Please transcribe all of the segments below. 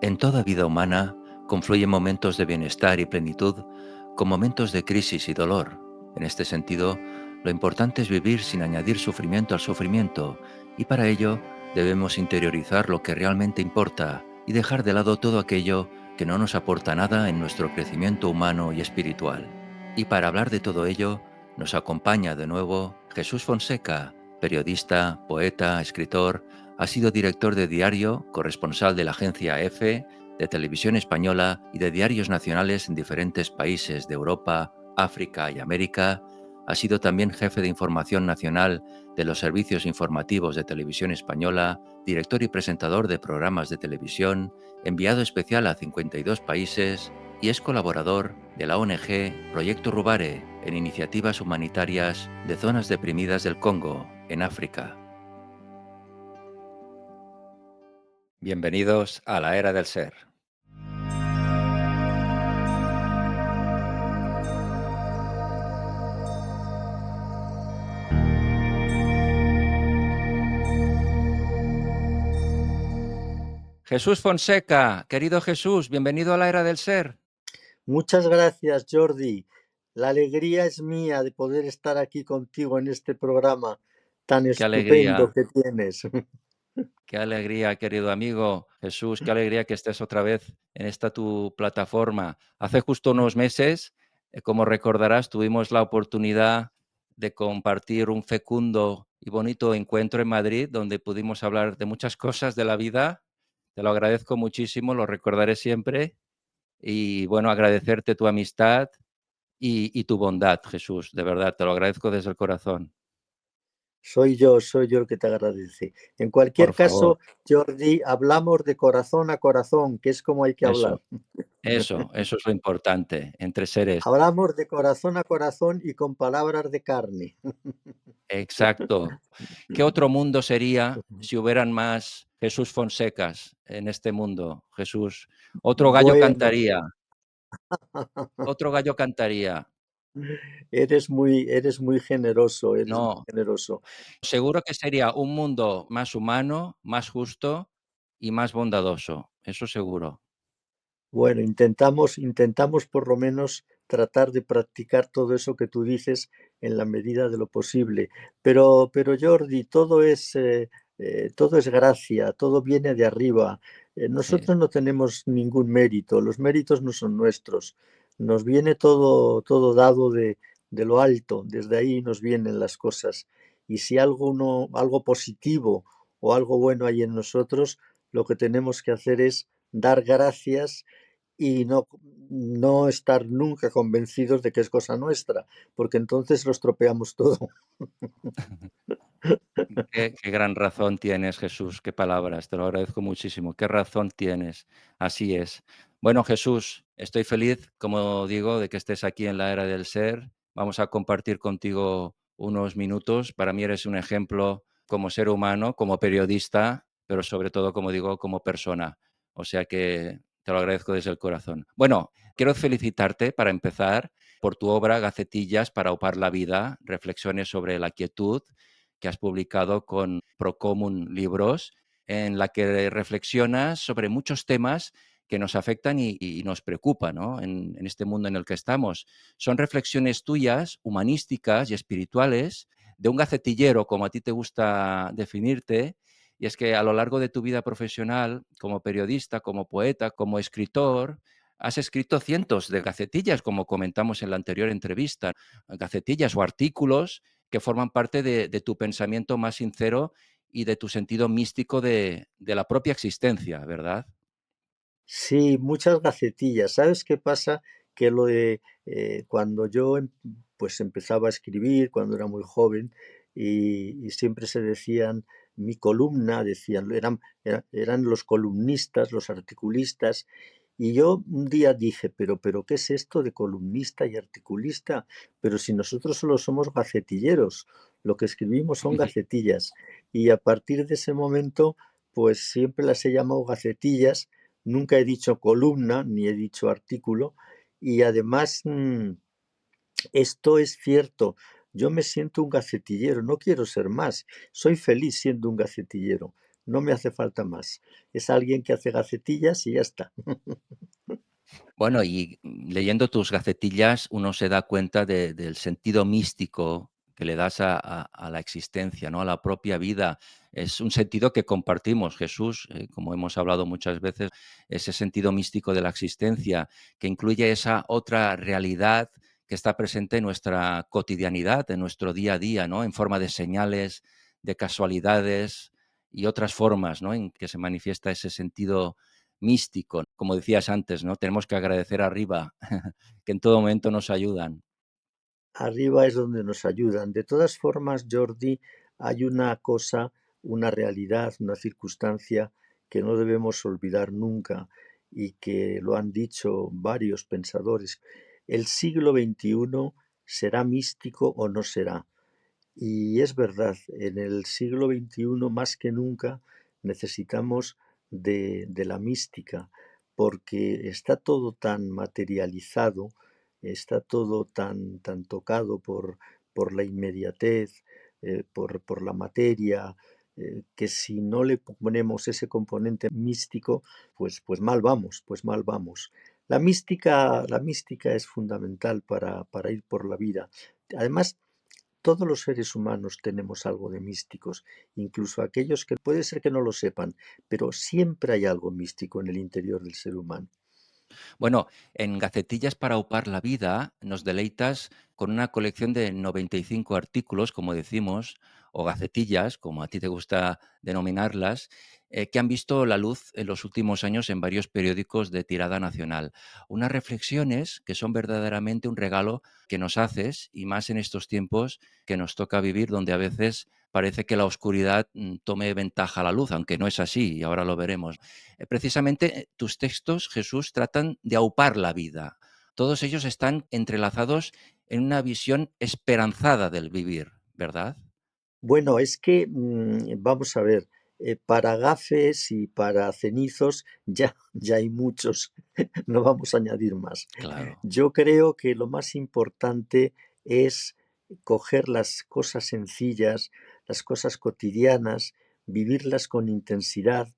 En toda vida humana confluyen momentos de bienestar y plenitud con momentos de crisis y dolor. En este sentido, lo importante es vivir sin añadir sufrimiento al sufrimiento, y para ello debemos interiorizar lo que realmente importa y dejar de lado todo aquello que no nos aporta nada en nuestro crecimiento humano y espiritual. Y para hablar de todo ello, nos acompaña de nuevo Jesús Fonseca, periodista, poeta, escritor. Ha sido director de diario, corresponsal de la agencia EFE, de Televisión Española y de diarios nacionales en diferentes países de Europa, África y América. Ha sido también jefe de información nacional de los servicios informativos de Televisión Española, director y presentador de programas de televisión, enviado especial a 52 países y es colaborador de la ONG Proyecto Rubare en iniciativas humanitarias de zonas deprimidas del Congo, en África. Bienvenidos a la Era del Ser. Jesús Fonseca, querido Jesús, bienvenido a la Era del Ser. Muchas gracias, Jordi. La alegría es mía de poder estar aquí contigo en este programa tan Qué estupendo alegría, que tienes. qué alegría, querido amigo Jesús, qué alegría que estés otra vez en esta tu plataforma. Hace justo unos meses, como recordarás, tuvimos la oportunidad de compartir un fecundo y bonito encuentro en Madrid, donde pudimos hablar de muchas cosas de la vida. Te lo agradezco muchísimo, lo recordaré siempre. Y bueno, agradecerte tu amistad y tu bondad, Jesús. De verdad, te lo agradezco desde el corazón. Soy yo el que te agradece. En Por cualquier favor, caso, Jordi, hablamos de corazón a corazón, que es como hay que eso, hablar. eso es lo importante entre seres. Hablamos de corazón a corazón y con palabras de carne. Exacto. ¿Qué otro mundo sería si hubieran más Jesús Fonsecas en este mundo, Jesús? Otro gallo Bueno, cantaría, otro gallo cantaría. eres muy generoso, eres muy No, generoso. seguro que sería un mundo más humano, más justo y más bondadoso. Eso seguro. Bueno, intentamos por lo menos tratar de practicar todo eso que tú dices en la medida de lo posible. Pero Jordi, todo es gracia, todo viene de arriba. Sí. Nosotros no tenemos ningún mérito, los méritos no son nuestros. Nos viene todo dado de lo alto, desde ahí nos vienen las cosas. Y si algo positivo o algo bueno hay en nosotros, lo que tenemos que hacer es dar gracias y no estar nunca convencidos de que es cosa nuestra, porque entonces lo estropeamos todo. Qué gran razón tienes, Jesús, qué palabras, te lo agradezco muchísimo, qué razón tienes, así es. Bueno, Jesús, estoy feliz, como digo, de que estés aquí en la Era del Ser. Vamos a compartir contigo unos minutos. Para mí eres un ejemplo como ser humano, como periodista, pero sobre todo, como digo, como persona. O sea que te lo agradezco desde el corazón. Bueno, quiero felicitarte para empezar por tu obra Gacetillas para upar la vida, reflexiones sobre la quietud que has publicado con Procomún Libros, en la que reflexionas sobre muchos temas que nos afectan y nos preocupan, ¿no? En este mundo en el que estamos. Son reflexiones tuyas, humanísticas y espirituales, de un gacetillero, como a ti te gusta definirte, y es que a lo largo de tu vida profesional, como periodista, como poeta, como escritor, has escrito cientos de gacetillas, como comentamos en la anterior entrevista, gacetillas o artículos que forman parte de tu pensamiento más sincero y de tu sentido místico de la propia existencia, ¿verdad? Sí, muchas gacetillas. ¿Sabes qué pasa? Que cuando pues empezaba a escribir, cuando era muy joven, y siempre se decían mi columna, decían, eran los columnistas, los articulistas, y yo un día dije, pero ¿qué es esto de columnista y articulista? Pero si nosotros solo somos gacetilleros, lo que escribimos son gacetillas. Y a partir de ese momento, pues siempre las he llamado gacetillas. Nunca he dicho columna ni he dicho artículo, y además esto es cierto. Yo me siento un gacetillero, no quiero ser más. Soy feliz siendo un gacetillero. no me hace falta más. Es alguien que hace gacetillas y ya está. Bueno, y leyendo tus gacetillas uno se da cuenta del sentido místico que le das a la existencia, ¿no? A la propia vida. Es un sentido que compartimos, Jesús, como hemos hablado muchas veces, ese sentido místico de la existencia, que incluye esa otra realidad que está presente en nuestra cotidianidad, en nuestro día a día, ¿no? En forma de señales, de casualidades y otras formas, ¿no? En que se manifiesta ese sentido místico. Como decías antes, ¿no? Tenemos que agradecer arriba, que en todo momento nos ayudan. Arriba es donde nos ayudan. De todas formas, Jordi, hay una cosa, una realidad, una circunstancia que no debemos olvidar nunca y que lo han dicho varios pensadores. El siglo XXI será místico o no será. Y es verdad, en el siglo XXI más que nunca necesitamos de la mística, porque está todo tan materializado, está todo tan tocado por la inmediatez, por la materia, que si no le ponemos ese componente místico, pues mal vamos, pues mal vamos. La mística es fundamental para ir por la vida. Además, todos los seres humanos tenemos algo de místicos, incluso aquellos que puede ser que no lo sepan, pero siempre hay algo místico en el interior del ser humano. Bueno, en Gacetillas para upar la vida nos deleitas con una colección de 95 artículos, como decimos, o gacetillas, como a ti te gusta denominarlas, que han visto la luz en los últimos años en varios periódicos de tirada nacional. Unas reflexiones que son verdaderamente un regalo que nos haces, y más en estos tiempos que nos toca vivir, donde a veces parece que la oscuridad tome ventaja a la luz, aunque no es así, y ahora lo veremos. Precisamente tus textos, Jesús, tratan de aupar la vida. Todos ellos están entrelazados en una visión esperanzada del vivir, ¿verdad? Bueno, es que vamos a ver, para gafes y para cenizos ya hay muchos, no vamos a añadir más. Claro, Yo creo que lo más importante es coger las cosas sencillas, las cosas cotidianas, vivirlas con intensidad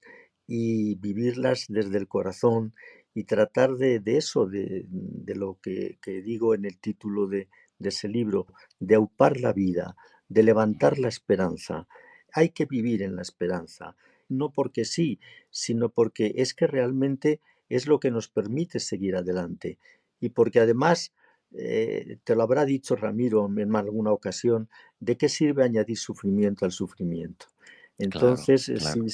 y vivirlas desde el corazón y tratar de eso, de lo que digo en el título de ese libro, de aupar la vida, de levantar la esperanza. Hay que vivir en la esperanza, no porque sí, sino porque es que realmente es lo que nos permite seguir adelante. Y porque además, te lo habrá dicho Ramiro en alguna ocasión, ¿de qué sirve añadir sufrimiento al sufrimiento? claro, Entonces, claro.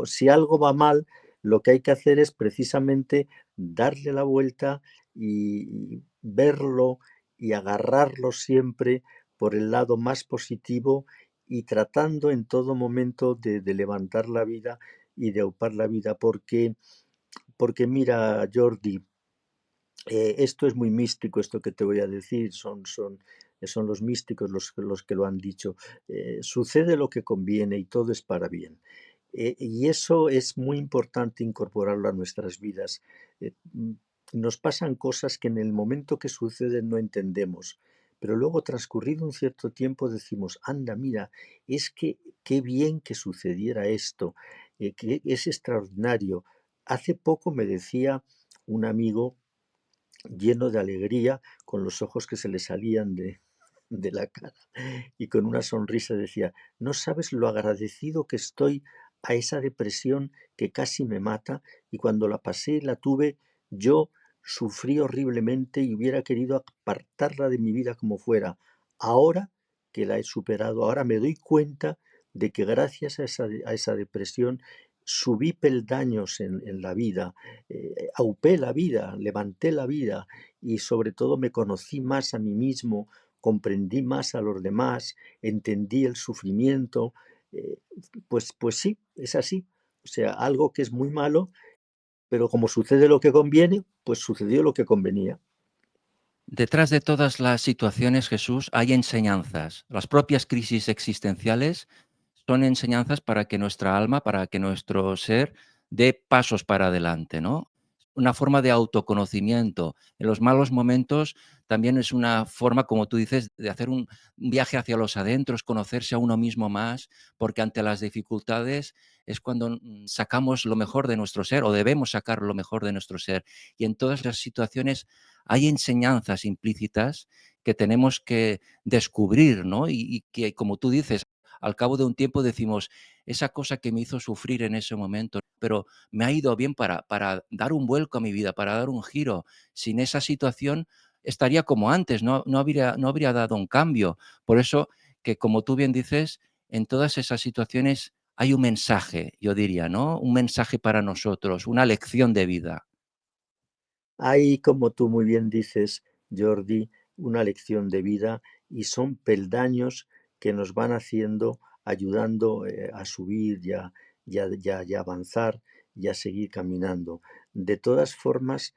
si algo va mal, lo que hay que hacer es precisamente darle la vuelta y verlo y agarrarlo siempre por el lado más positivo y tratando en todo momento de levantar la vida y de aupar la vida, porque mira, Jordi, esto es muy místico, esto que te voy a decir, son los místicos los que lo han dicho. Sucede lo que conviene y todo es para bien. Y eso es muy importante incorporarlo a nuestras vidas. Nos pasan cosas que en el momento que suceden no entendemos, pero luego transcurrido un cierto tiempo decimos, anda, mira, es que qué bien que sucediera esto, que es extraordinario. Hace poco me decía un amigo lleno de alegría, con los ojos que se le salían de la cara y con una sonrisa decía, no sabes lo agradecido que estoy a esa depresión que casi me mata y cuando la pasé y la tuve, yo sufrí horriblemente y hubiera querido apartarla de mi vida como fuera. Ahora que la he superado, ahora me doy cuenta de que gracias a esa depresión subí peldaños en la vida, aupé la vida, levanté la vida y sobre todo me conocí más a mí mismo, comprendí más a los demás, entendí el sufrimiento. eh, pues sí, es así. O sea, algo que es muy malo, pero como sucede lo que conviene, pues sucedió lo que convenía. Detrás de todas las situaciones, Jesús, hay enseñanzas. Las propias crisis existenciales son enseñanzas para que nuestra alma, para que nuestro ser dé pasos para adelante, ¿no? Una forma de autoconocimiento. En los malos momentos también es una forma, como tú dices, de hacer un viaje hacia los adentros, conocerse a uno mismo más, porque ante las dificultades es cuando sacamos lo mejor de nuestro ser o debemos sacar lo mejor de nuestro ser. Y en todas las situaciones hay enseñanzas implícitas que tenemos que descubrir, ¿no? Y que, como tú dices, al cabo de un tiempo decimos, esa cosa que me hizo sufrir en ese momento, pero me ha ido bien para dar un vuelco a mi vida, para dar un giro. Sin esa situación estaría como antes, no habría dado un cambio. Por eso que, como tú bien dices, en todas esas situaciones hay un mensaje, yo diría, ¿no? Un mensaje para nosotros, una lección de vida. Hay, como tú muy bien dices, Jordi, una lección de vida y son peldaños que nos van haciendo, ayudando a subir y a avanzar y a seguir caminando. De todas formas,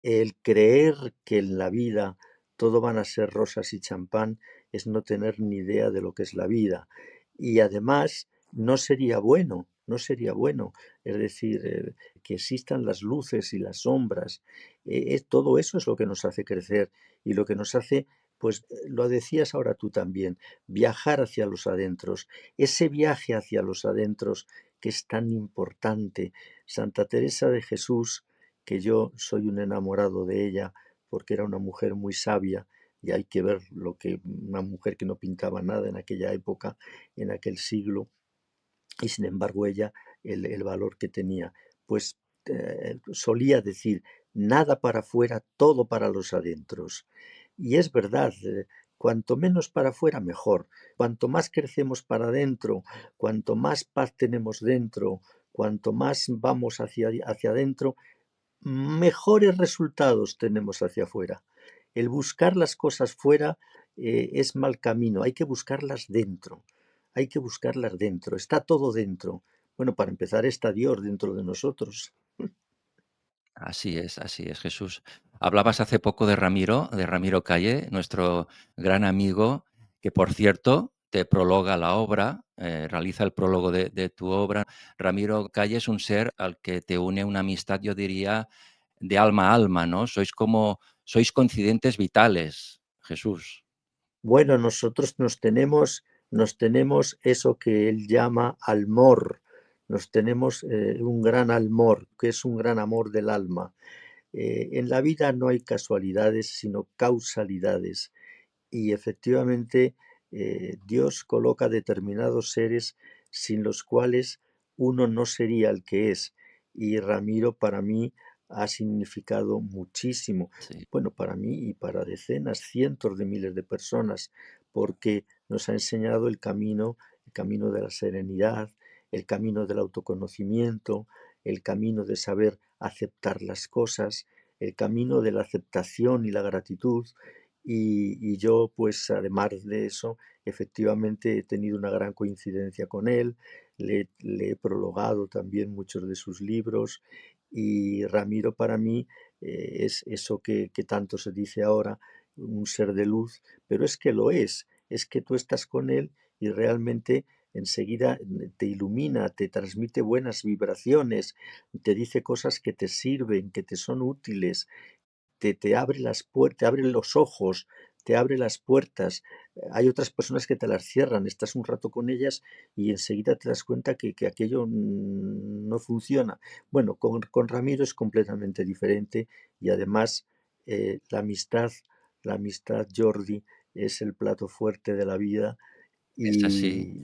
el creer que en la vida todo van a ser rosas y champán es no tener ni idea de lo que es la vida. Y además no sería bueno, no sería bueno. Es decir, que existan las luces y las sombras. Todo eso es lo que nos hace crecer y lo que nos hace, pues lo decías ahora tú también, viajar hacia los adentros. Ese viaje hacia los adentros que es tan importante. Santa Teresa de Jesús, que yo soy un enamorado de ella porque era una mujer muy sabia y hay que ver lo que una mujer que no pintaba nada en aquella época, en aquel siglo, y sin embargo ella el valor que tenía, pues solía decir, nada para afuera, todo para los adentros. Y es verdad, cuanto menos para afuera, mejor. Cuanto más crecemos para adentro, cuanto más paz tenemos dentro, cuanto más vamos hacia adentro, mejores resultados tenemos hacia afuera. El buscar las cosas fuera es mal camino, hay que buscarlas dentro, hay que buscarlas dentro, está todo dentro. Bueno, para empezar está Dios dentro de nosotros. Así es, Jesús. Hablabas hace poco de Ramiro Calle, nuestro gran amigo, que por cierto te prologa la obra, realiza el prólogo de tu obra. Ramiro Calle es un ser al que te une una amistad, yo diría, de alma a alma, ¿no? Sois coincidentes vitales, Jesús. Bueno, nosotros nos tenemos eso que él llama almor, nos tenemos un gran almor, que es un gran amor del alma. En la vida no hay casualidades, sino causalidades. Y efectivamente, Dios coloca determinados seres sin los cuales uno no sería el que es. Y Ramiro para mí ha significado muchísimo, Sí, bueno, para mí y para decenas, cientos de miles de personas, porque nos ha enseñado el camino de la serenidad, el camino del autoconocimiento, el camino de saber aceptar las cosas, el camino de la aceptación y la gratitud, y yo, pues además de eso, efectivamente he tenido una gran coincidencia con él, le he prologado también muchos de sus libros y Ramiro para mí es eso que tanto se dice ahora, un ser de luz, pero es que lo es que tú estás con él y realmente enseguida te ilumina, te transmite buenas vibraciones, te dice cosas que te sirven, que te son útiles, te abre las puertas, te abre los ojos, te abre las puertas. Hay otras personas que te las cierran, estás un rato con ellas y enseguida te das cuenta que aquello no funciona. Bueno, con Ramiro es completamente diferente y además la amistad Jordi es el plato fuerte de la vida es así.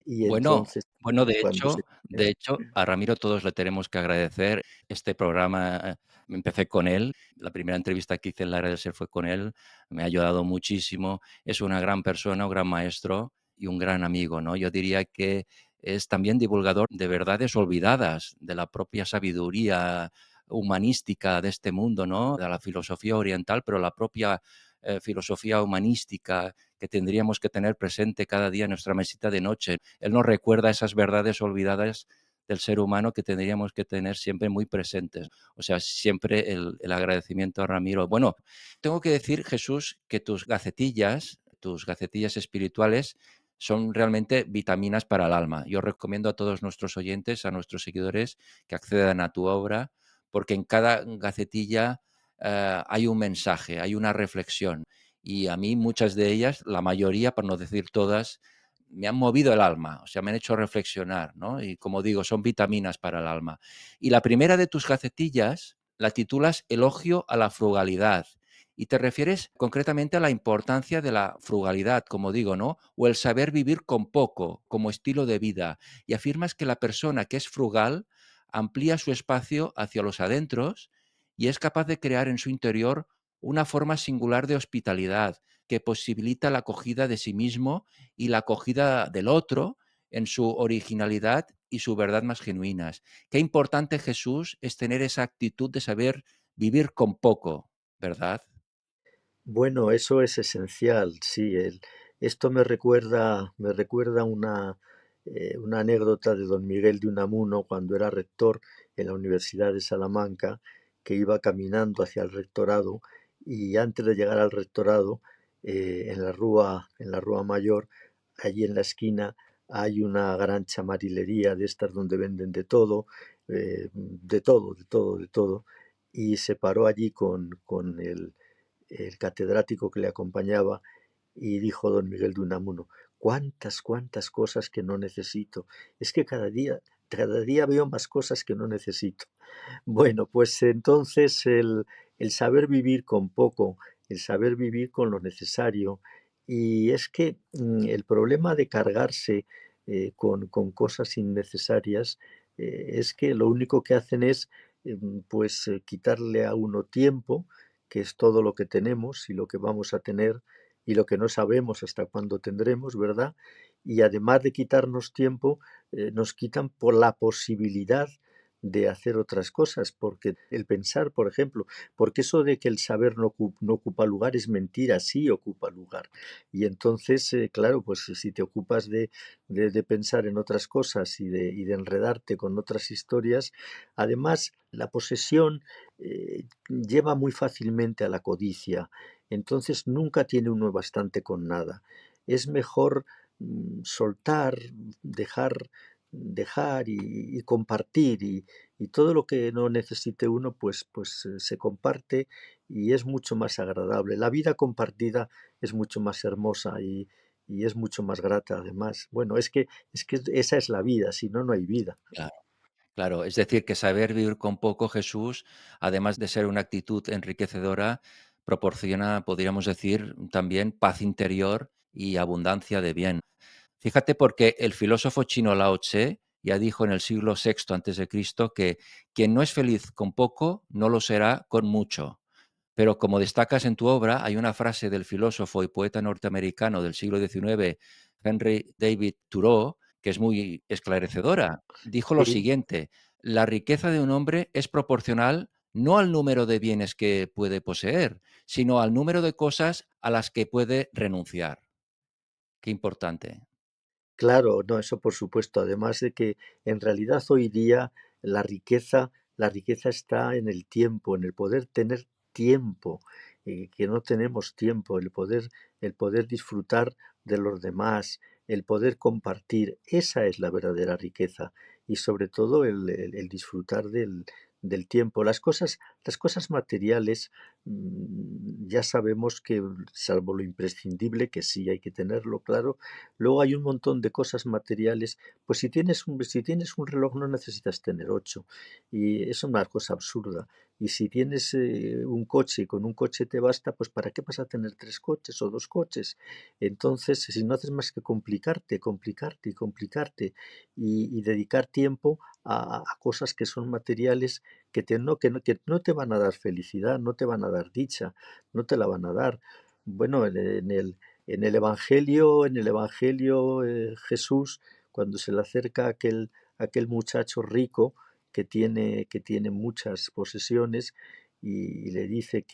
y Bueno, entonces bueno, cuando se... de hecho, a Ramiro todos le tenemos que agradecer. Este programa, empecé con él, la primera entrevista que hice en La Era del Ser fue con él, me ha ayudado muchísimo. Es una gran persona, un gran maestro y un gran amigo, ¿no? Yo diría que es también divulgador de verdades olvidadas, de la propia sabiduría humanística de este mundo, ¿no? De la filosofía oriental, pero la propia, filosofía humanística que tendríamos que tener presente cada día en nuestra mesita de noche. Él nos recuerda esas verdades olvidadas del ser humano que tendríamos que tener siempre muy presentes. O sea, siempre el agradecimiento a Ramiro. Bueno, tengo que decir, Jesús, que tus gacetillas espirituales, son realmente vitaminas para el alma. Yo recomiendo a todos nuestros oyentes, a nuestros seguidores, que accedan a tu obra, porque en cada gacetilla hay un mensaje, hay una reflexión. Y a mí muchas de ellas, la mayoría, por no decir todas, me han movido el alma, o sea, me han hecho reflexionar, ¿no? Y como digo, son vitaminas para el alma. Y la primera de tus gacetillas la titulas Elogio a la frugalidad. Y te refieres concretamente a la importancia de la frugalidad, como digo, ¿no? O el saber vivir con poco como estilo de vida. Y afirmas que la persona que es frugal amplía su espacio hacia los adentros y es capaz de crear en su interior una forma singular de hospitalidad que posibilita la acogida de sí mismo y la acogida del otro en su originalidad y su verdad más genuinas. Qué importante, Jesús, es tener esa actitud de saber vivir con poco, ¿verdad? Bueno, eso es esencial, sí. Esto me recuerda una anécdota de don Miguel de Unamuno cuando era rector en la Universidad de Salamanca, que iba caminando hacia el rectorado y antes de llegar al rectorado, en la Rúa Mayor, allí en la esquina, hay una gran chamarilería de estas donde venden de todo, de todo, de todo, de todo. Y se paró allí con el catedrático que le acompañaba y dijo don Miguel de Unamuno: cuántas, cuántas cosas que no necesito. Es que cada día veo más cosas que no necesito. Bueno, pues entonces el saber vivir con poco, el saber vivir con lo necesario. Y es que el problema de cargarse con cosas innecesarias es que lo único que hacen es pues quitarle a uno tiempo, que es todo lo que tenemos y lo que vamos a tener y lo que no sabemos hasta cuándo tendremos, ¿verdad? Y además de quitarnos tiempo, nos quitan por la posibilidad de hacer otras cosas, porque el pensar, por ejemplo, porque eso de que el saber no ocupa lugar es mentira, sí ocupa lugar. Y entonces, claro, pues si te ocupas de pensar en otras cosas y de enredarte con otras historias, además la posesión lleva muy fácilmente a la codicia, entonces nunca tiene uno bastante con nada. Es mejor soltar, dejar y compartir y todo lo que no necesite uno pues se comparte y es mucho más agradable. La vida compartida es mucho más hermosa y es mucho más grata además. Bueno, es que esa es la vida, si no, no hay vida. Claro, claro. Es decir, que saber vivir con poco, Jesús, además de ser una actitud enriquecedora, proporciona, podríamos decir, también paz interior y abundancia de bien. Fíjate porque el filósofo chino Lao Tse ya dijo en el siglo VI antes de Cristo que quien no es feliz con poco no lo será con mucho. Pero como destacas en tu obra, hay una frase del filósofo y poeta norteamericano del siglo XIX, Henry David Thoreau, que es muy esclarecedora. Dijo lo Sí, siguiente: la riqueza de un hombre es proporcional no al número de bienes que puede poseer, sino al número de cosas a las que puede renunciar. Qué importante. claro, no, eso por supuesto. Además de que en realidad hoy día la riqueza, la riqueza está en el tiempo, en el poder tener tiempo, que no tenemos tiempo, el poder disfrutar de los demás, el poder compartir. Esa es la verdadera riqueza y sobre todo el disfrutar del tiempo. Las cosas materiales, ya sabemos que, salvo lo imprescindible, que sí hay que tenerlo claro. Luego hay un montón de cosas materiales, pues si tienes un reloj no necesitas tener 8 y es una cosa absurda. Y si tienes un coche y con un coche te basta, pues ¿para qué vas a tener 3 coches o 2 coches? Entonces, si no haces más que complicarte, complicarte y complicarte y dedicar tiempo a cosas que son materiales que no te van a dar felicidad, no te van a dar dicha, no te la van a dar. Bueno, en el Evangelio, Jesús, cuando se le acerca aquel muchacho rico que tiene muchas posesiones y le dice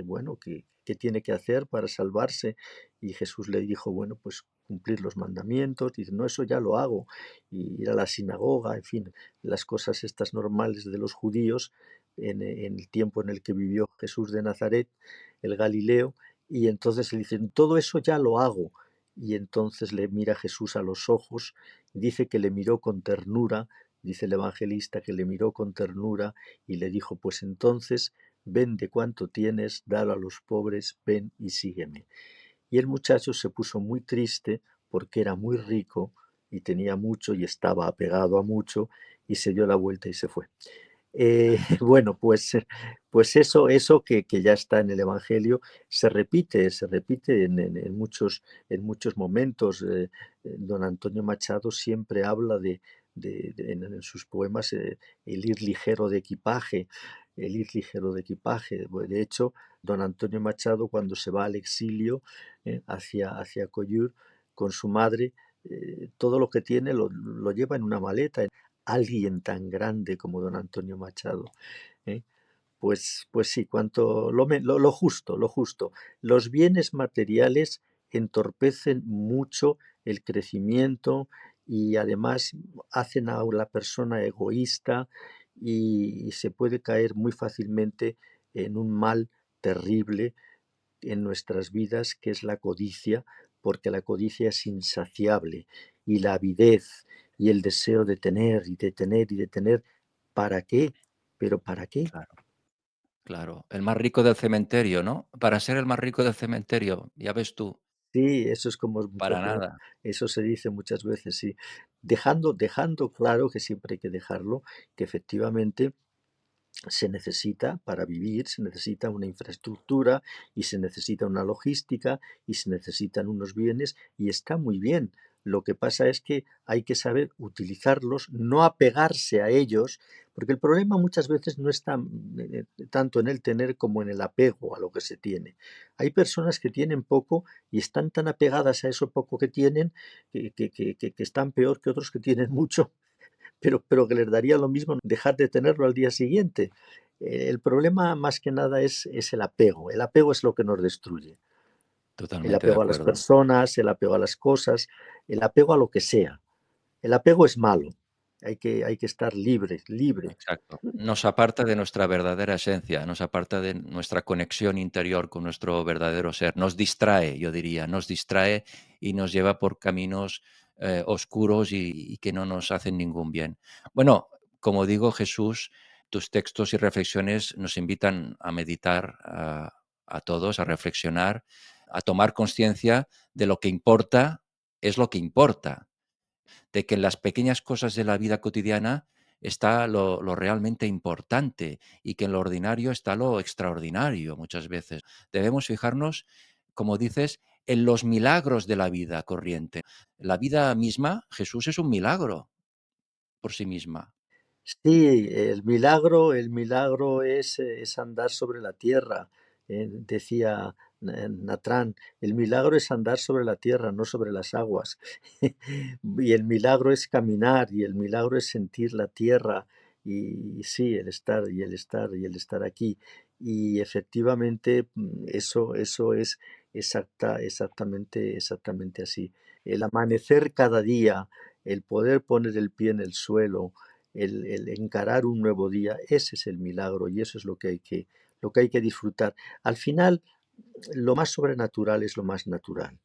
bueno, que tiene que hacer para salvarse, y Jesús le dijo, bueno, pues cumplir los mandamientos. Dice, no, eso ya lo hago, y ir a la sinagoga, en fin, las cosas estas normales de los judíos en el tiempo en el que vivió Jesús de Nazaret, el Galileo. Y entonces le dicen, todo eso ya lo hago. Y entonces le mira Jesús a los ojos, dice que le miró con ternura, dice el evangelista que le miró con ternura y le dijo, pues entonces vende cuanto tienes, dalo a los pobres, ven y sígueme. Y el muchacho se puso muy triste porque era muy rico y tenía mucho y estaba apegado a mucho y se dio la vuelta y se fue. Bueno, pues eso que ya está en el Evangelio se repite en muchos momentos. Don Antonio Machado siempre habla en sus poemas el ir ligero de equipaje, el ir ligero de equipaje. De hecho, don Antonio Machado cuando se va al exilio hacia Collioure con su madre, todo lo que tiene lo lleva en una maleta, alguien tan grande como don Antonio Machado. ¿Eh? Pues sí, cuanto lo justo, lo justo. Los bienes materiales entorpecen mucho el crecimiento y además hacen a la persona egoísta y se puede caer muy fácilmente en un mal terrible en nuestras vidas, que es la codicia, porque la codicia es insaciable y la avidez y el deseo de tener y de tener y de tener, ¿para qué? ¿Pero para qué? Claro, claro. El más rico del cementerio, ¿no? Para ser el más rico del cementerio, ya ves tú, Sí, eso es como para nada. eso se dice muchas veces, sí. Dejando claro que siempre hay que dejarlo, que efectivamente se necesita para vivir, se necesita una infraestructura y se necesita una logística y se necesitan unos bienes y está muy bien. Lo que pasa es que hay que saber utilizarlos, no apegarse a ellos, porque el problema muchas veces no está tanto en el tener como en el apego a lo que se tiene. Hay personas que tienen poco y están tan apegadas a eso poco que tienen que están peor que otros que tienen mucho pero que les daría lo mismo dejar de tenerlo al día siguiente. El problema más que nada es el apego. El apego es lo que nos destruye. El Totalmente de apego a las acuerdo. personas, el apego a las cosas, el apego a lo que sea. El apego es malo. Hay que estar libre, libre. Exacto. Nos aparta de nuestra verdadera esencia, nos aparta de nuestra conexión interior con nuestro verdadero ser. Nos distrae, yo diría, nos distrae y nos lleva por caminos oscuros y que no nos hacen ningún bien. Bueno, como digo, Jesús, tus textos y reflexiones nos invitan a meditar a todos, a reflexionar, a tomar conciencia de lo que importa es lo que importa, de que en las pequeñas cosas de la vida cotidiana está lo realmente importante y que en lo ordinario está lo extraordinario muchas veces. Debemos fijarnos, como dices, en los milagros de la vida corriente. La vida misma, Jesús es un milagro por sí misma. Sí, el milagro es andar sobre la tierra, decía Natrán, el milagro es andar sobre la tierra, no sobre las aguas. Y el milagro es caminar, y el milagro es sentir la tierra, y sí, el estar, y el estar, y el estar aquí. Y efectivamente, eso es exactamente así. El amanecer cada día, el poder poner el pie en el suelo, el encarar un nuevo día, ese es el milagro y eso es lo que hay que disfrutar. Al final, lo más sobrenatural es lo más natural.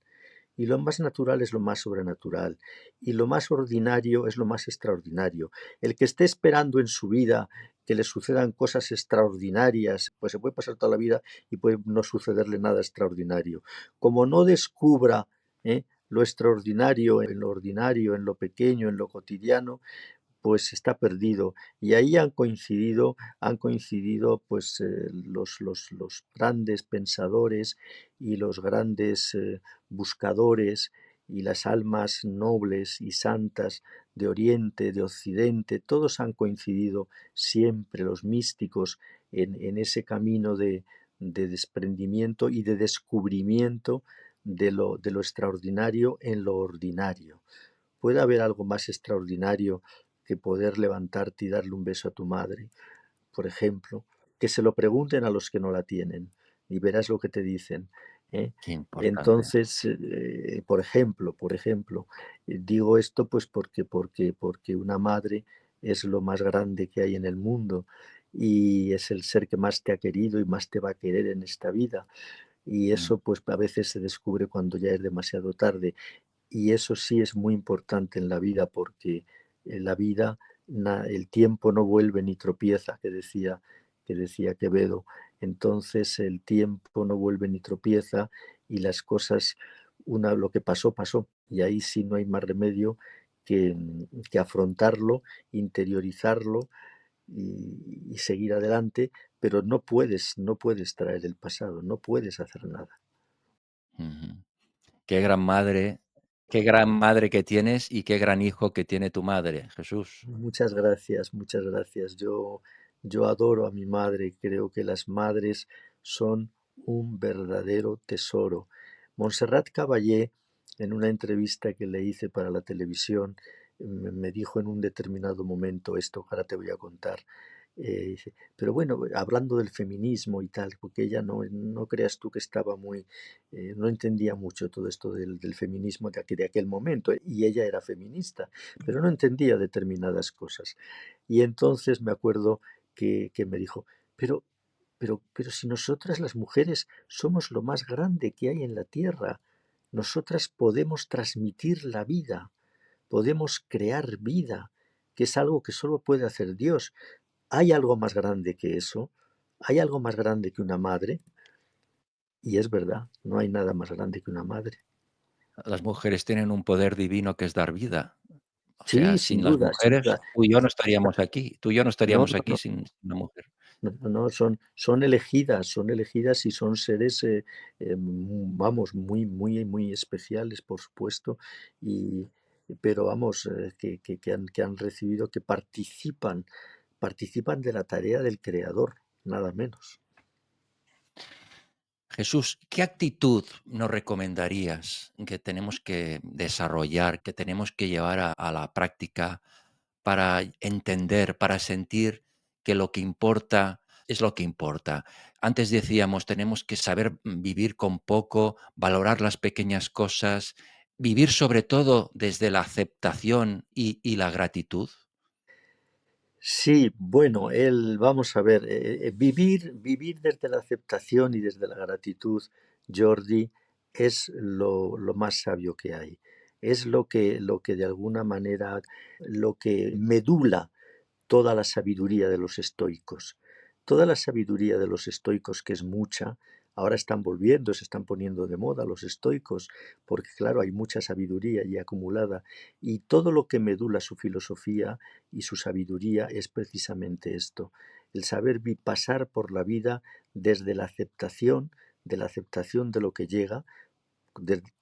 Y lo más natural es lo más sobrenatural. Y lo más ordinario es lo más extraordinario. El que esté esperando en su vida que le sucedan cosas extraordinarias, pues se puede pasar toda la vida y puede no sucederle nada extraordinario. Como no descubra lo extraordinario en lo ordinario, en lo pequeño, en lo cotidiano, pues está perdido. Y ahí han coincidido pues los grandes pensadores y los grandes buscadores y las almas nobles y santas de Oriente, de Occidente, todos han coincidido siempre, los místicos, en ese camino de desprendimiento y de descubrimiento de lo extraordinario en lo ordinario. ¿Puede haber algo más extraordinario que poder levantarte y darle un beso a tu madre, por ejemplo? Que se lo pregunten a los que no la tienen y verás lo que te dicen. ¿Eh? Qué importante. Entonces, por ejemplo, digo esto pues porque una madre es lo más grande que hay en el mundo y es el ser que más te ha querido y más te va a querer en esta vida. Y Mm, eso pues a veces se descubre cuando ya es demasiado tarde. Y eso sí es muy importante en la vida porque en la vida el tiempo no vuelve ni tropieza, que decía Quevedo. entonces el tiempo no vuelve ni tropieza y las cosas, lo que pasó, pasó. Y ahí sí no hay más remedio que afrontarlo, interiorizarlo y seguir adelante, pero no puedes traer el pasado, no puedes hacer nada. Ujú. Qué gran madre que tienes y qué gran hijo que tiene tu madre, Jesús. Muchas gracias, muchas gracias. Yo adoro a mi madre, creo que las madres son un verdadero tesoro. Montserrat Caballé, en una entrevista que le hice para la televisión, me dijo en un determinado momento esto que ahora te voy a contar. Dice, pero bueno, hablando del feminismo y tal, porque ella no creas tú que estaba no entendía mucho todo esto del feminismo de aquel momento, y ella era feminista, pero no entendía determinadas cosas. Y entonces me acuerdo que me dijo, pero, pero si nosotras las mujeres somos lo más grande que hay en la tierra, nosotras podemos transmitir la vida, podemos crear vida, que es algo que solo puede hacer Dios. ¿Hay algo más grande que eso? ¿Hay algo más grande que una madre? Y es verdad, no hay nada más grande que una madre. Las mujeres tienen un poder divino que es dar vida. O sea, Sí, sin sin las duda, sin mujeres, duda. tú y yo no estaríamos aquí. Tú y yo no No, estaríamos no, aquí no. sin una mujer. No, no, no, son elegidas y son seres, vamos, muy, muy, muy especiales, por supuesto, y, pero vamos, que han recibido, que participan de la tarea del Creador, nada menos. Jesús, ¿qué actitud nos recomendarías que tenemos que desarrollar, que tenemos que llevar a la práctica para entender, para sentir que lo que importa es lo que importa? Antes decíamos, tenemos que saber vivir con poco, valorar las pequeñas cosas, vivir sobre todo desde la aceptación y la gratitud. Sí, bueno, vamos a ver, vivir desde la aceptación y desde la gratitud, Jordi, es lo más sabio que hay. Es lo que de alguna manera, lo que medula toda la sabiduría de los estoicos. Toda la sabiduría de los estoicos, que es mucha, ahora están volviendo, se están poniendo de moda los estoicos, porque claro, hay mucha sabiduría ya acumulada, y todo lo que medula su filosofía y su sabiduría es precisamente esto, el saber pasar por la vida desde la aceptación, de la aceptación de lo que llega,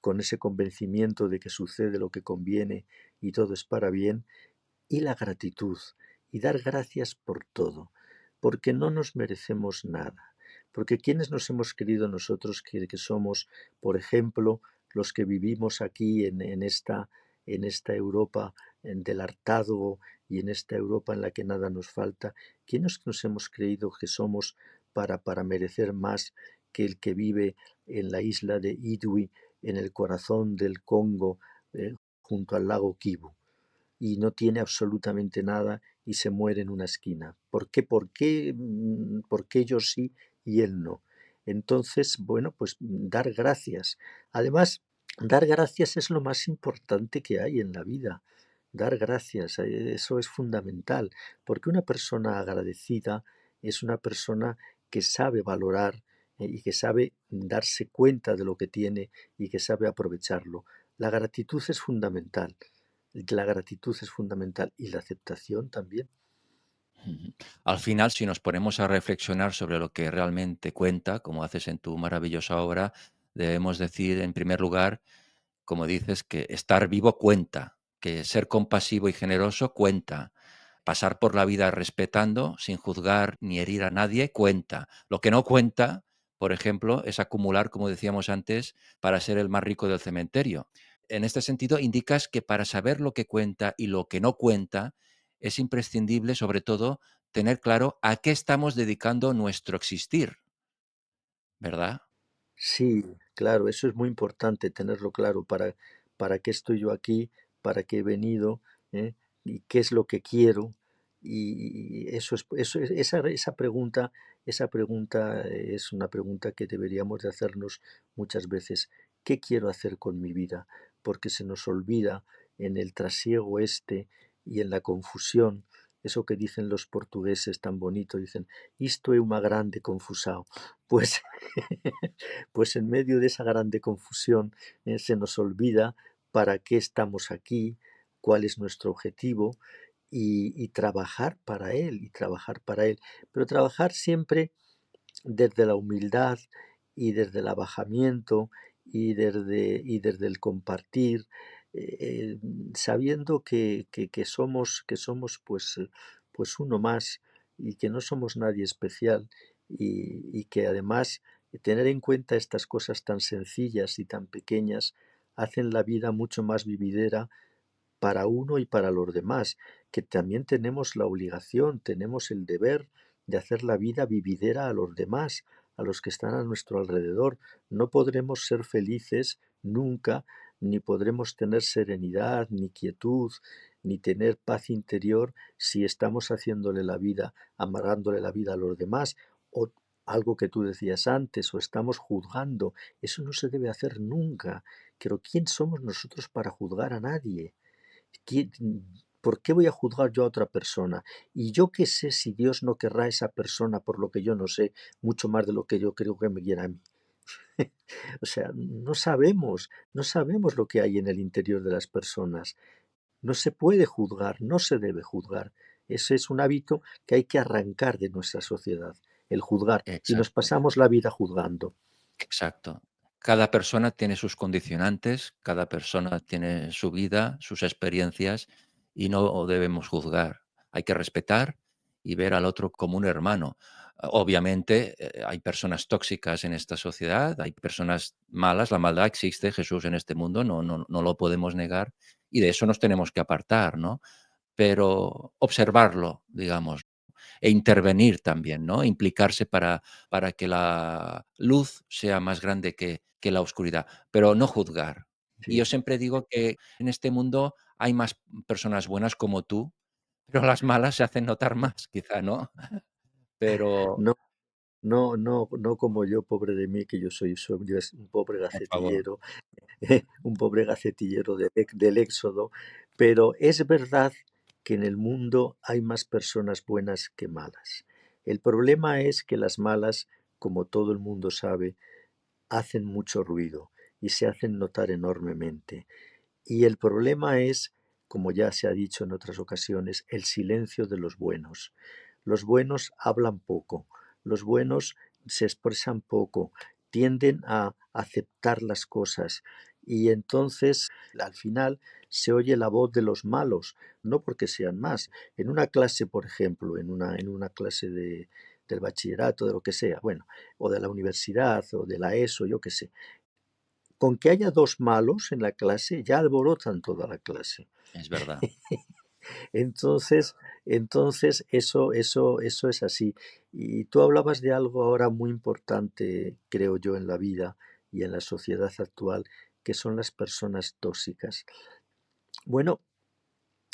con ese convencimiento de que sucede lo que conviene y todo es para bien, y la gratitud, y dar gracias por todo, porque no nos merecemos nada, porque quienes nos hemos querido nosotros, que somos, por ejemplo, los que vivimos aquí en esta Europa del hartazgo y en esta Europa en la que nada nos falta, ¿quiénes nos hemos creído que somos para merecer más que el que vive en la isla de Idui, en el corazón del Congo, junto al lago Kivu? Y no tiene absolutamente nada y se muere en una esquina. ¿Por qué yo sí y él no? Entonces, bueno, pues dar gracias. Además, dar gracias es lo más importante que hay en la vida. Dar gracias, eso es fundamental, porque una persona agradecida es una persona que sabe valorar, y que sabe darse cuenta de lo que tiene y que sabe aprovecharlo. La gratitud es fundamental. La gratitud es fundamental y la aceptación también. Ujú. Al final, si nos ponemos a reflexionar sobre lo que realmente cuenta, como haces en tu maravillosa obra, debemos decir, en primer lugar, como dices, que estar vivo cuenta, que ser compasivo y generoso cuenta, pasar por la vida respetando, sin juzgar ni herir a nadie, cuenta. Lo que no cuenta, por ejemplo, es acumular, como decíamos antes, para ser el más rico del cementerio. En este sentido, indicas que para saber lo que cuenta y lo que no cuenta, es imprescindible, sobre todo, tener claro a qué estamos dedicando nuestro existir, ¿verdad? Sí, claro, eso es muy importante tenerlo claro. ¿Para qué estoy yo aquí? ¿Para qué he venido? ¿Eh? ¿Y qué es lo que quiero? Y esa pregunta es una pregunta que deberíamos de hacernos muchas veces. ¿Qué quiero hacer con mi vida? Porque se nos olvida en el trasiego y en la confusión eso que dicen los portugueses tan bonito, dicen, isto é unha grande confusao. Pues, pues en medio de esa grande confusión se nos olvida para qué estamos aquí, cuál es nuestro objetivo y trabajar para él, y trabajar para él. Pero trabajar siempre desde la humildad y desde el abajamiento y desde el compartir, sabiendo que somos pues uno más y que no somos nadie especial y que además tener en cuenta estas cosas tan sencillas y tan pequeñas hacen la vida mucho más vividera para uno y para los demás, que también tenemos la obligación, tenemos el deber de hacer la vida vividera a los demás, a los que están a nuestro alrededor. No podremos ser felices nunca, ni podremos tener serenidad, ni quietud, ni tener paz interior si estamos haciéndole la vida, amargándole la vida a los demás, o algo que tú decías antes, o estamos juzgando. Eso no se debe hacer nunca. Pero ¿quién somos nosotros para juzgar a nadie? ¿Por qué voy a juzgar yo a otra persona? Y yo qué sé si Dios no querrá a esa persona por lo que yo no sé, mucho más de lo que yo creo que me quiera a mí. O sea, no sabemos lo que hay en el interior de las personas. No se puede juzgar, no se debe juzgar. Ese es un hábito que hay que arrancar de nuestra sociedad, el juzgar. Y nos Exacto. pasamos la vida juzgando. Exacto. Cada persona tiene sus condicionantes, cada persona tiene su vida, sus experiencias y no debemos juzgar. Hay que respetar y ver al otro como un hermano. Obviamente, hay personas tóxicas en esta sociedad, hay personas malas, la maldad existe, Jesús, en este mundo, no lo podemos negar y de eso nos tenemos que apartar, ¿no? Pero observarlo, digamos, e intervenir también, ¿no? Implicarse para que la luz sea más grande que la oscuridad, pero no juzgar. Y yo Sí. siempre digo que en este mundo hay más personas buenas como tú, pero las malas se hacen notar más, quizá, ¿no? Pero, No, no, no, no como yo, pobre de mí, que yo soy yo es un pobre por favor, gacetillero, un pobre gacetillero del Éxodo, pero es verdad que en el mundo hay más personas buenas que malas. El problema es que las malas, como todo el mundo sabe, hacen mucho ruido y se hacen notar enormemente. Y el problema es, como ya se ha dicho en otras ocasiones, el silencio de los buenos. Los buenos hablan poco, los buenos se expresan poco, tienden a aceptar las cosas y entonces al final se oye la voz de los malos, no porque sean más. En una clase, por ejemplo, en una clase del bachillerato, de lo que sea, bueno, o de la universidad o de la ESO, yo qué sé, con que haya dos malos en la clase, ya alborotan toda la clase. es verdad. Entonces, entonces eso es así. Y tú hablabas de algo ahora muy importante, creo yo, en la vida y en la sociedad actual, que son las personas tóxicas. Bueno,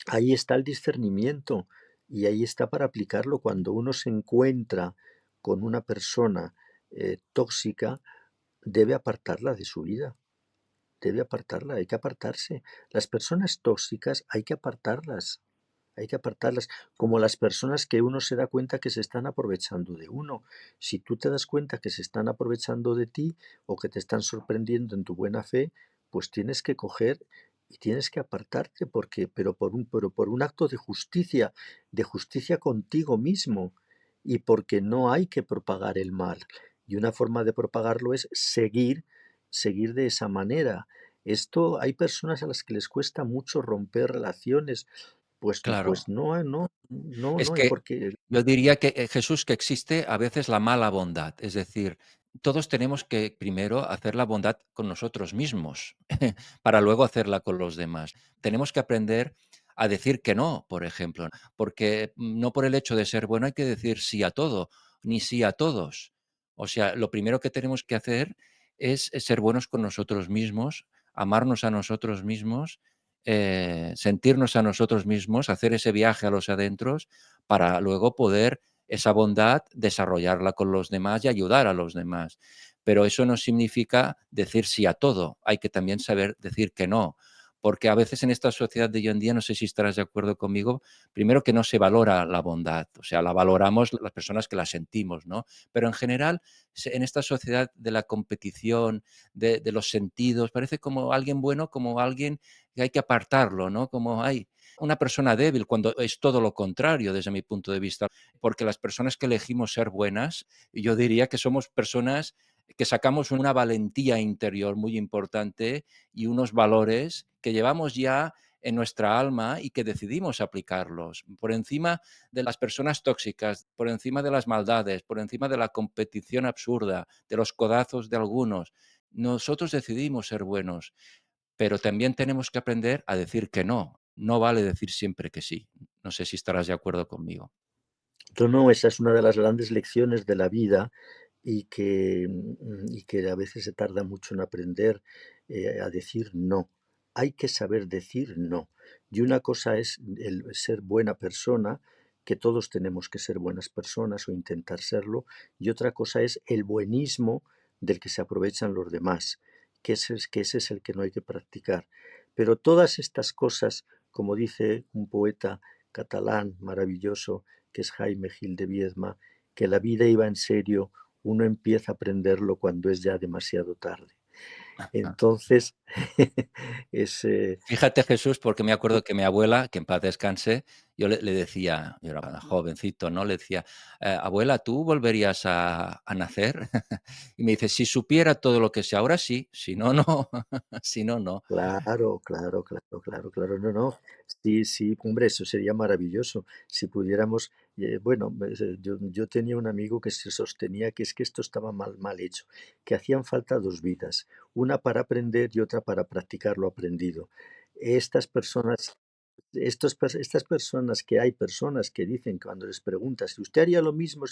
ahí está el discernimiento y ahí está para aplicarlo. Cuando uno se encuentra con una persona tóxica, debe apartarla de su vida. Debe apartarla, hay que apartarse. Las personas tóxicas hay que apartarlas, como las personas que uno se da cuenta que se están aprovechando de uno. Si tú te das cuenta que se están aprovechando de ti o que te están sorprendiendo en tu buena fe, pues tienes que coger y tienes que apartarte, pero por un acto de justicia contigo mismo, y porque no hay que propagar el mal. Y una forma de propagarlo es seguir de esa manera. Esto hay personas a las que les cuesta mucho romper relaciones, pues Claro. no, no Es hay que por qué. yo diría que, Jesús, que existe a veces la mala bondad. Es decir, todos tenemos que primero hacer la bondad con nosotros mismos para luego hacerla con los demás. Tenemos que aprender a decir que no, por ejemplo, porque no por el hecho de ser bueno hay que decir sí a todo, ni sí a todos. O sea, lo primero que tenemos que hacer es ser buenos con nosotros mismos, amarnos a nosotros mismos, sentirnos a nosotros mismos, hacer ese viaje a los adentros para luego poder esa bondad desarrollarla con los demás y ayudar a los demás. Pero eso no significa decir sí a todo, hay que también saber decir que no, porque a veces en esta sociedad de hoy en día, no sé si estarás de acuerdo conmigo, primero que no se valora la bondad, o sea, la valoramos las personas que la sentimos, ¿no? Pero en general, en esta sociedad de la competición, de los sentidos, parece como alguien bueno, como alguien que hay que apartarlo, ¿no? Como hay una persona débil, cuando es todo lo contrario desde mi punto de vista, porque las personas que elegimos ser buenas, yo diría que somos personas que sacamos una valentía interior muy importante y unos valores que llevamos ya en nuestra alma y que decidimos aplicarlos por encima de las personas tóxicas, por encima de las maldades, por encima de la competición absurda, de los codazos de algunos. Nosotros decidimos ser buenos, pero también tenemos que aprender a decir que no. No vale decir siempre que sí. No sé si estarás de acuerdo conmigo. No, esa es una de las grandes lecciones de la vida y que a veces se tarda mucho en aprender a decir no. Hay que saber decir no. Y una cosa es el ser buena persona, que todos tenemos que ser buenas personas o intentar serlo, y otra cosa es el buenismo del que se aprovechan los demás, que ese es el que no hay que practicar. Pero todas estas cosas, como dice un poeta catalán maravilloso, que es Jaime Gil de Viedma, que la vida iba en serio, uno empieza a aprenderlo cuando es ya demasiado tarde. Entonces, es, Fíjate, Jesús, porque me acuerdo que mi abuela, que en paz descanse, yo le decía, yo era jovencito, ¿no? Le decía: abuela, ¿tú volverías a nacer?". Y me dice: "Si supiera todo lo que sé ahora, sí, si no, no, si no, no". claro, claro, claro, claro, claro. No, no. Sí, sí, hombre, eso sería maravilloso. Si pudiéramos, bueno, yo tenía un amigo que se sostenía que es que esto estaba mal hecho, que hacían falta dos vidas, una para aprender y otra para practicar lo aprendido. Estas personas estas personas que hay personas que dicen cuando les preguntas si usted haría lo mismo,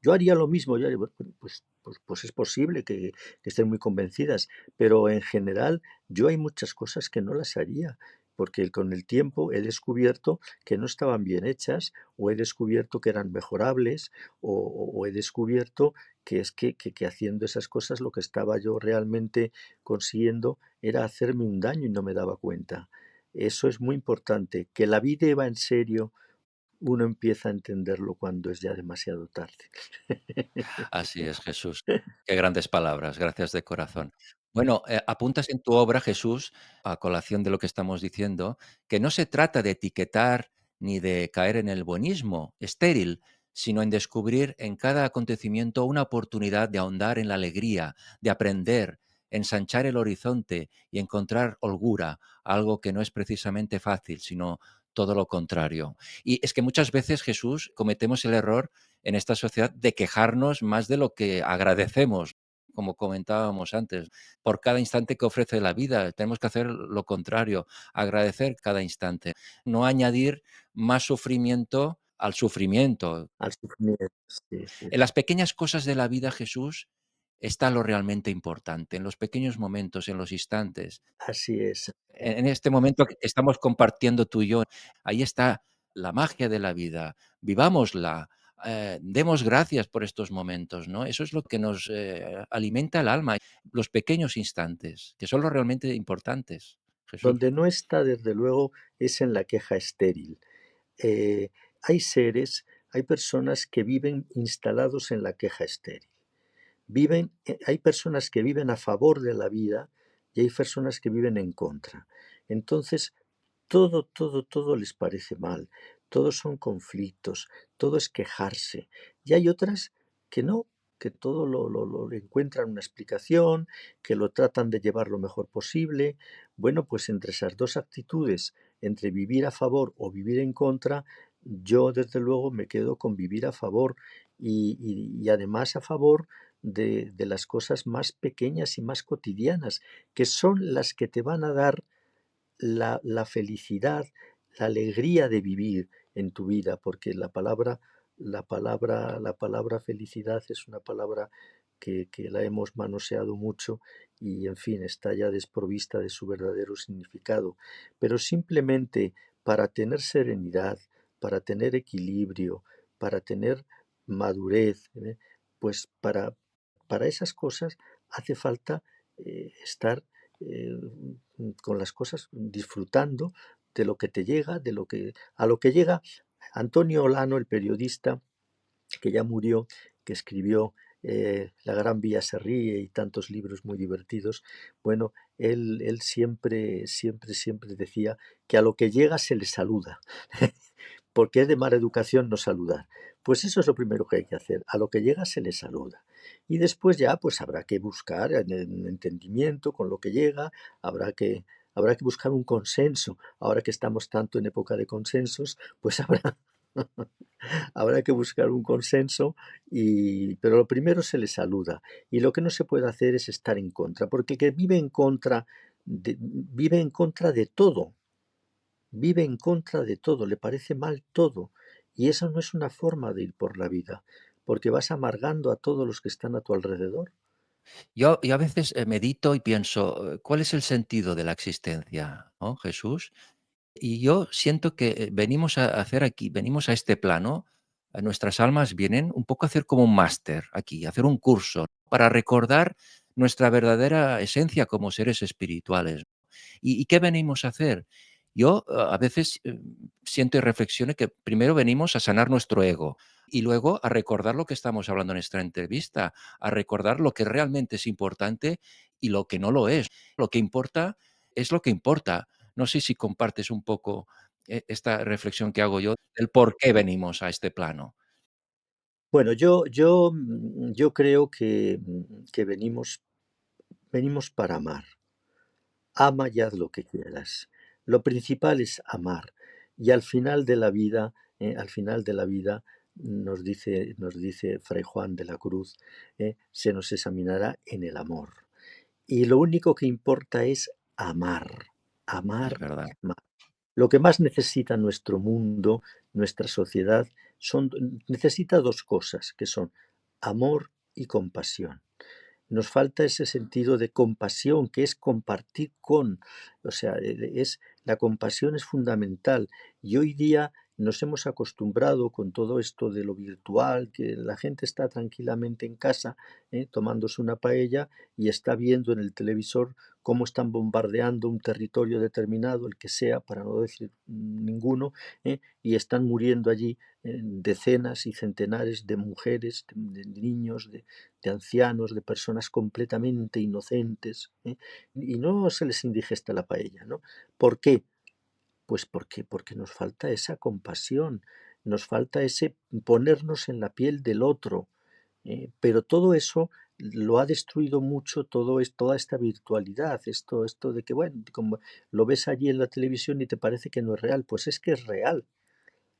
yo haría lo mismo, bueno, pues es posible que estén muy convencidas, pero en general yo hay muchas cosas que no las haría, porque con el tiempo he descubierto que no estaban bien hechas, o he descubierto que eran mejorables, o he descubierto que es que haciendo esas cosas lo que estaba yo realmente consiguiendo era hacerme un daño y no me daba cuenta. Eso es muy importante, que la vida va en serio, uno empieza a entenderlo cuando es ya demasiado tarde. Así es, Jesús. Qué grandes palabras, gracias de corazón. Bueno, apuntas en tu obra, Jesús, a colación de lo que estamos diciendo, que no se trata de etiquetar ni de caer en el buenismo estéril, sino en descubrir en cada acontecimiento una oportunidad de ahondar en la alegría, de aprender, ensanchar el horizonte y encontrar holgura, algo que no es precisamente fácil, sino todo lo contrario. Y es que muchas veces, Jesús, cometemos el error en esta sociedad de quejarnos más de lo que agradecemos, como comentábamos antes. Por cada instante que ofrece la vida, tenemos que hacer lo contrario, agradecer cada instante, no añadir más sufrimiento al sufrimiento. Al sufrimiento, sí, sí, En las pequeñas cosas de la vida, Jesús, está lo realmente importante, en los pequeños momentos, en los instantes. así es. En este momento que estamos compartiendo tú y yo, ahí está la magia de la vida. Vivámosla, demos gracias por estos momentos, ¿no? Eso es lo que nos alimenta el alma, los pequeños instantes, que son los realmente importantes, Jesús. Donde no está, desde luego, es en la queja estéril. Eh, hay seres, hay personas que viven instalados en la queja estéril. Hay personas que viven a favor de la vida y hay personas que viven en contra. Entonces, todo les parece mal, todos son conflictos, todo es quejarse. Y hay otras que no, que todo lo encuentran una explicación, que lo tratan de llevar lo mejor posible. Bueno, pues entre esas dos actitudes, entre vivir a favor o vivir en contra, yo desde luego me quedo con vivir a favor y además a favor de las cosas más pequeñas y más cotidianas, que son las que te van a dar la felicidad, la alegría de vivir en tu vida, porque la palabra felicidad es una palabra que la hemos manoseado mucho y, en fin, está ya desprovista de su verdadero significado. Pero simplemente para tener serenidad, para tener equilibrio, para tener madurez, pues para esas cosas hace falta estar eh, con las cosas, disfrutando de lo que te llega, de lo que a lo que llega. Antonio Olano, el periodista que ya murió, que escribió La Gran Vía se ríe y tantos libros muy divertidos, bueno, él siempre, siempre, siempre decía que a lo que llega se le saluda, porque es de mala educación no saludar. Pues eso es lo primero que hay que hacer, a lo que llega se le saluda. Y después ya pues habrá que buscar en entendimiento con lo que llega, habrá que, habrá que buscar un consenso. Ahora que estamos tanto en época de consensos, pues habrá, habrá que buscar un consenso, pero lo primero se le saluda. Y lo que no se puede hacer es estar en contra, porque el que vive en contra de todo, vive en contra de todo, le parece mal todo. Y eso no es una forma de ir por la vida, porque vas amargando a todos los que están a tu alrededor. Yo a veces, medito y pienso, ¿cuál es el sentido de la existencia, no, Jesús? Y yo siento que, venimos a hacer aquí venimos a este plano, nuestras almas vienen un poco a hacer como un máster aquí, a hacer un curso para recordar nuestra verdadera esencia como seres espirituales. ¿Y qué venimos a hacer? Yo, a veces, siento y reflexiono que primero venimos a sanar nuestro ego y luego a recordar lo que estamos hablando en esta entrevista, a recordar lo que realmente es importante y lo que no lo es. Lo que importa es lo que importa. No sé si compartes un poco, esta reflexión que hago yo, del por qué venimos a este plano. Bueno, yo creo que venimos para amar. Ama y haz lo que quieras. Lo principal es amar. Y al final de la vida, nos dice Fray Juan de la Cruz, se nos examinará en el amor. Y lo único que importa es amar, Es amar, verdad, amar. Lo que más necesita nuestro mundo, nuestra sociedad, necesita dos cosas, que son amor y compasión. Nos falta ese sentido de compasión, que es compartir con, o sea, la compasión es fundamental. Y hoy día nos hemos acostumbrado con todo esto de lo virtual, que la gente está tranquilamente en casa, tomándose una paella y está viendo en el televisor cómo están bombardeando un territorio determinado, el que sea, para no decir ninguno, y están muriendo allí decenas y centenares de mujeres, de niños, de ancianos, de personas completamente inocentes, y no se les indigesta la paella, ¿no? ¿Por qué? Pues porque nos falta esa compasión, nos falta ese ponernos en la piel del otro, pero todo eso lo ha destruido mucho toda esta virtualidad, esto de que, bueno, como lo ves allí en la televisión y te parece que no es real, pues es que es real,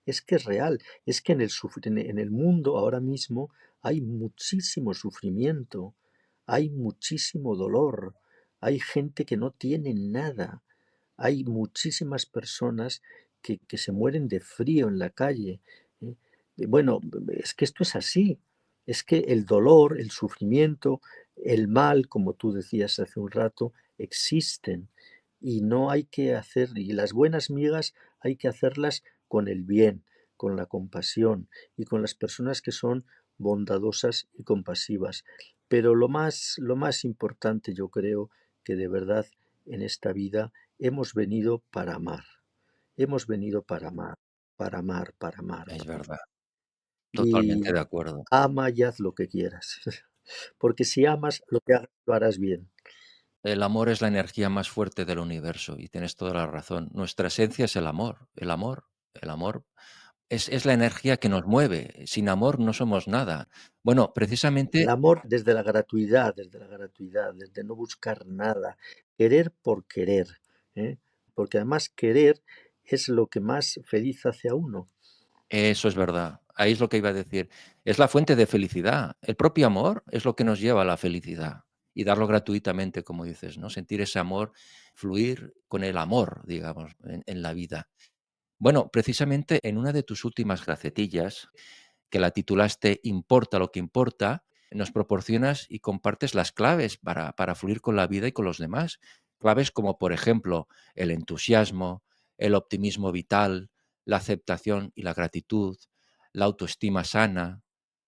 es que es real, es que en el mundo ahora mismo hay muchísimo sufrimiento, hay muchísimo dolor, hay gente que no tiene nada, hay muchísimas personas que se mueren de frío en la calle. ¿Eh? Bueno, es que esto es así, es que el dolor, el sufrimiento, el mal, como tú decías hace un rato, existen y no hay que hacer, y las buenas migas hay que hacerlas con el bien, con la compasión y con las personas que son bondadosas y compasivas. Pero lo más importante, yo creo que de verdad en esta vida hemos venido para amar. Hemos venido para amar, para amar, para amar, es para amar. verdad, totalmente Y de acuerdo. ama y haz lo que quieras. Porque si amas, lo que hagas lo harás bien. El amor es la energía más fuerte del universo y tienes toda la razón. Nuestra esencia es el amor, el amor, el amor es la energía que nos mueve. Sin amor no somos nada. Bueno, El precisamente amor desde la gratuidad, desde no buscar nada, querer por querer, ¿eh? Porque además querer es lo que más feliz hace a uno. eso es verdad. Ahí es lo que iba a decir. Es la fuente de felicidad. El propio amor es lo que nos lleva a la felicidad y darlo gratuitamente, como dices, ¿no? Sentir ese amor, fluir con el amor, digamos, en la vida. Bueno, precisamente en una de tus últimas gacetillas, que la titulaste Importa lo que importa, nos proporcionas y compartes las claves para fluir con la vida y con los demás. Claves como, por ejemplo, el entusiasmo, el optimismo vital, la aceptación y la gratitud, la autoestima sana,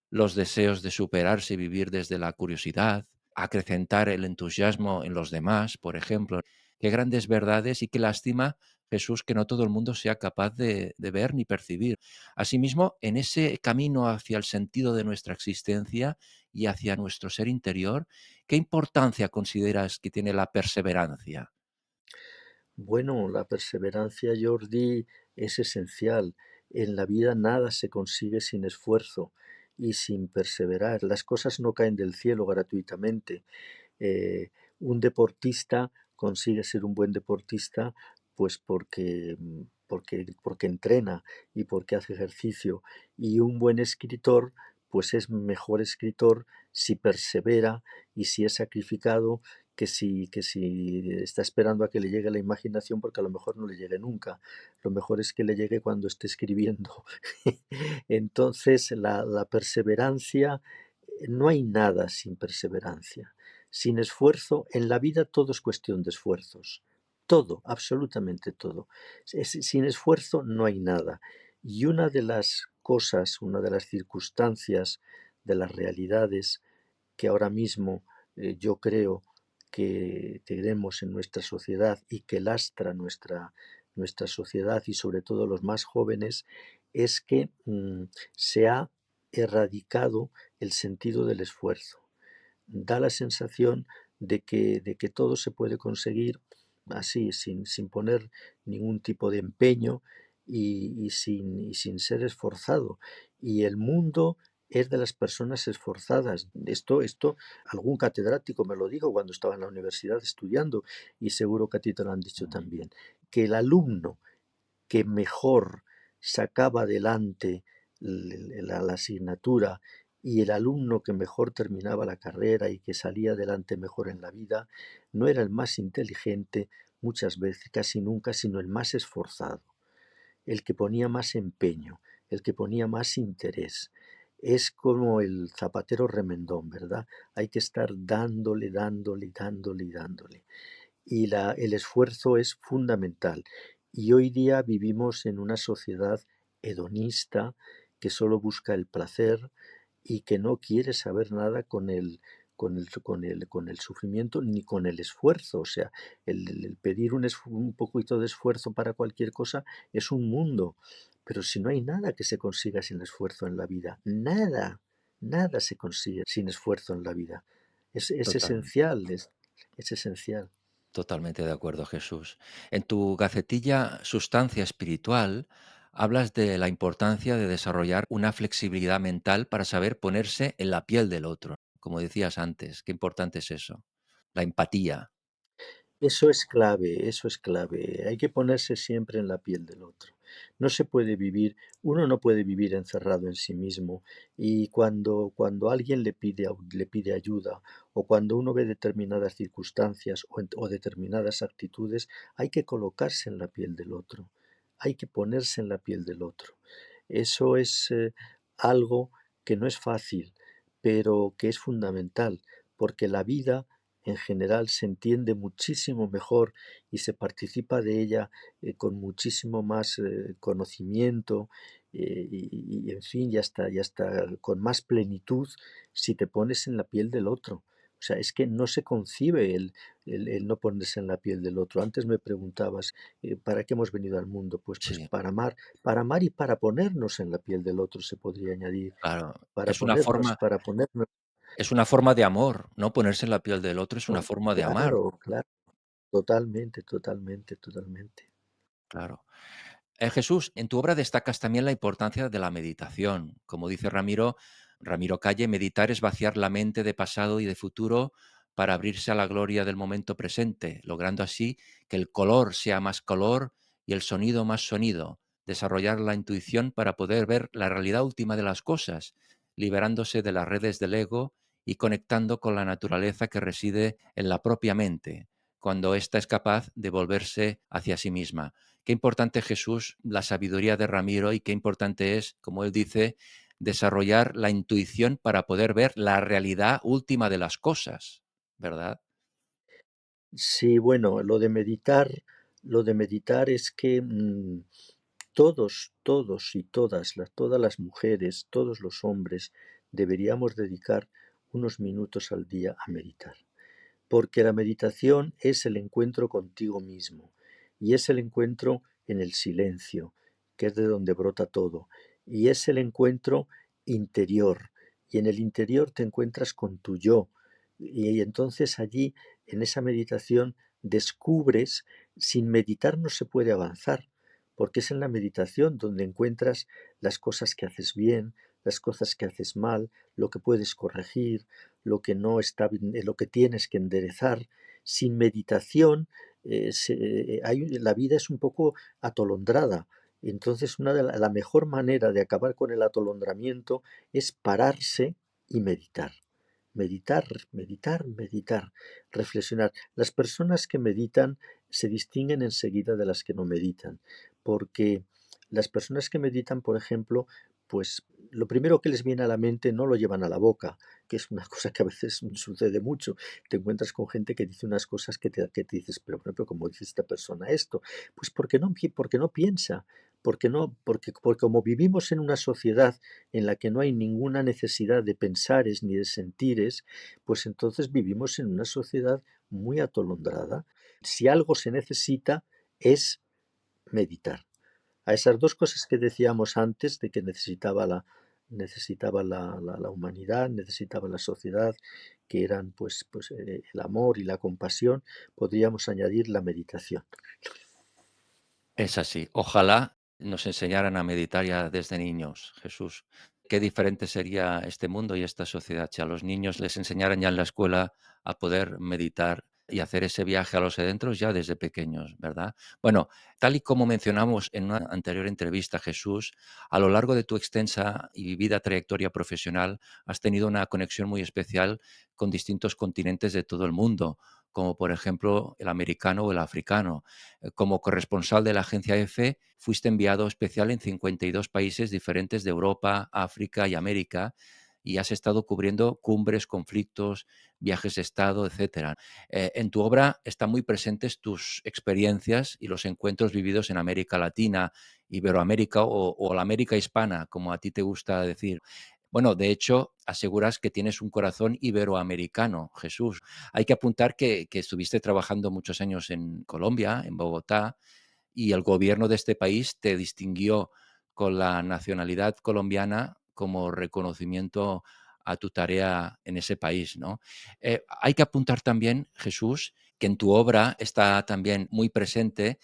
los deseos de superarse y vivir desde la curiosidad. acrecentar el entusiasmo en los demás, por ejemplo. Qué grandes verdades y qué lástima, Jesús, que no todo el mundo sea capaz de ver ni percibir. Asimismo, en ese camino hacia el sentido de nuestra existencia y hacia nuestro ser interior, ¿qué importancia consideras que tiene la perseverancia? Bueno, la perseverancia, Jordi, es esencial. En la vida nada se consigue sin esfuerzo y sin perseverar. Las cosas no caen del cielo gratuitamente. Un deportista consigue ser un buen deportista pues porque entrena y porque hace ejercicio. Y un buen escritor pues es mejor escritor si persevera y si es sacrificado que si está esperando a que le llegue la imaginación, porque a lo mejor no le llegue nunca. Lo mejor es que le llegue cuando esté escribiendo. Entonces, la perseverancia, no hay nada sin perseverancia. Sin esfuerzo, en la vida todo es cuestión de esfuerzos. Todo, absolutamente todo. Sin esfuerzo no hay nada. Y una de las cosas, una de las circunstancias, de las realidades que ahora mismo yo creo que tenemos en nuestra sociedad y que lastra nuestra sociedad y sobre todo los más jóvenes, es que se ha erradicado el sentido del esfuerzo. Da la sensación de que todo se puede conseguir así, sin poner ningún tipo de empeño y sin ser esforzado. Y el mundo es de las personas esforzadas. Esto algún catedrático me lo dijo cuando estaba en la universidad estudiando, y seguro que a ti te lo han dicho Ujú. también, que el alumno que mejor sacaba adelante la asignatura y el alumno que mejor terminaba la carrera y que salía adelante mejor en la vida, no era el más inteligente muchas veces, casi nunca, sino el más esforzado, el que ponía más empeño, el que ponía más interés. Es como el zapatero remendón, ¿verdad? Hay que estar dándole, dándole, dándole y dándole, y el esfuerzo es fundamental. Y hoy día vivimos en una sociedad hedonista que solo busca el placer y que no quiere saber nada con el sufrimiento ni con el esfuerzo. O sea, el pedir un poquito de esfuerzo para cualquier cosa es un mundo. Pero si no hay nada que se consiga sin esfuerzo en la vida, nada, nada se consigue sin esfuerzo en la vida. Es Totalmente. esencial, es esencial. Totalmente de acuerdo, Jesús. En tu gacetilla Sustancia Espiritual hablas de la importancia de desarrollar una flexibilidad mental para saber ponerse en la piel del otro, como decías antes. Qué importante es eso. La empatía. Eso es clave, eso es clave. Hay que ponerse siempre en la piel del otro. No se puede vivir, uno no puede vivir encerrado en sí mismo, y cuando alguien le pide ayuda, o cuando uno ve determinadas circunstancias o determinadas actitudes, hay que colocarse en la piel del otro, hay que ponerse en la piel del otro. Eso es algo que no es fácil, pero que es fundamental, porque la vida en general se entiende muchísimo mejor y se participa de ella con muchísimo más conocimiento, y, en fin, ya está con más plenitud si te pones en la piel del otro. O sea, es que no se concibe el no ponerse en la piel del otro. Antes me preguntabas, ¿para qué hemos venido al mundo? Pues Sí, para amar y para ponernos en la piel del otro, se podría añadir, claro. para Es una ponernos, forma, para ponernos, es una forma de amor, ¿no? Ponerse en la piel del otro es una forma de amar, claro, claro. Totalmente, totalmente, totalmente. claro. Jesús, en tu obra destacas también la importancia de la meditación. Como dice Ramiro Calle, meditar es vaciar la mente de pasado y de futuro para abrirse a la gloria del momento presente, logrando así que el color sea más color y el sonido más sonido, desarrollar la intuición para poder ver la realidad última de las cosas, liberándose de las redes del ego y conectando con la naturaleza que reside en la propia mente, cuando ésta es capaz de volverse hacia sí misma. Qué importante, Jesús, la sabiduría de Ramiro, y qué importante es, como él dice, desarrollar la intuición para poder ver la realidad última de las cosas, ¿verdad? Sí, bueno, lo de meditar es que todos y todas las mujeres, todos los hombres, deberíamos dedicar unos minutos al día a meditar, porque la meditación es el encuentro contigo mismo y es el encuentro en el silencio, que es de donde brota todo, y es el encuentro interior, y en el interior te encuentras con tu yo, y entonces allí, en esa meditación, descubres, sin meditar no se puede avanzar, porque es en la meditación donde encuentras las cosas que haces bien, las cosas que haces mal, lo que puedes corregir, lo que no está bien, lo que tienes que enderezar. Sin meditación, la vida es un poco atolondrada. Entonces, la mejor manera de acabar con el atolondramiento es pararse y meditar. Meditar, meditar, meditar, reflexionar. Las personas que meditan se distinguen enseguida de las que no meditan, porque las personas que meditan, por ejemplo, pues lo primero que les viene a la mente no lo llevan a la boca, que es una cosa que a veces sucede mucho. Te encuentras con gente que dice unas cosas que te dices, pero, bueno, pero ¿cómo dice esta persona esto? Pues porque no piensa, porque como vivimos en una sociedad en la que no hay ninguna necesidad de pensares ni de sentires, pues entonces vivimos en una sociedad muy atolondrada. Si algo se necesita es meditar. A esas dos cosas que decíamos antes, de que necesitaba la humanidad, necesitaba la sociedad, que eran el amor y la compasión, podríamos añadir la meditación. Es así. Ojalá nos enseñaran a meditar ya desde niños, Jesús. Qué diferente sería este mundo y esta sociedad si a los niños les enseñaran ya en la escuela a poder meditar y hacer ese viaje a los adentros ya desde pequeños, ¿verdad? Bueno, tal y como mencionamos en una anterior entrevista, Jesús, a lo largo de tu extensa y vivida trayectoria profesional has tenido una conexión muy especial con distintos continentes de todo el mundo, como por ejemplo el americano o el africano. Como corresponsal de la agencia EFE, fuiste enviado especial en 52 países diferentes de Europa, África y América, y has estado cubriendo cumbres, conflictos, viajes de Estado, etcétera. En tu obra están muy presentes tus experiencias y los encuentros vividos en América Latina, Iberoamérica o la América hispana, como a ti te gusta decir. Bueno, de hecho, aseguras que tienes un corazón iberoamericano, Jesús. Hay que apuntar que estuviste trabajando muchos años en Colombia, en Bogotá, y el gobierno de este país te distinguió con la nacionalidad colombiana como reconocimiento a tu tarea en ese país, ¿no? Hay que apuntar también, Jesús, que en tu obra está también muy presente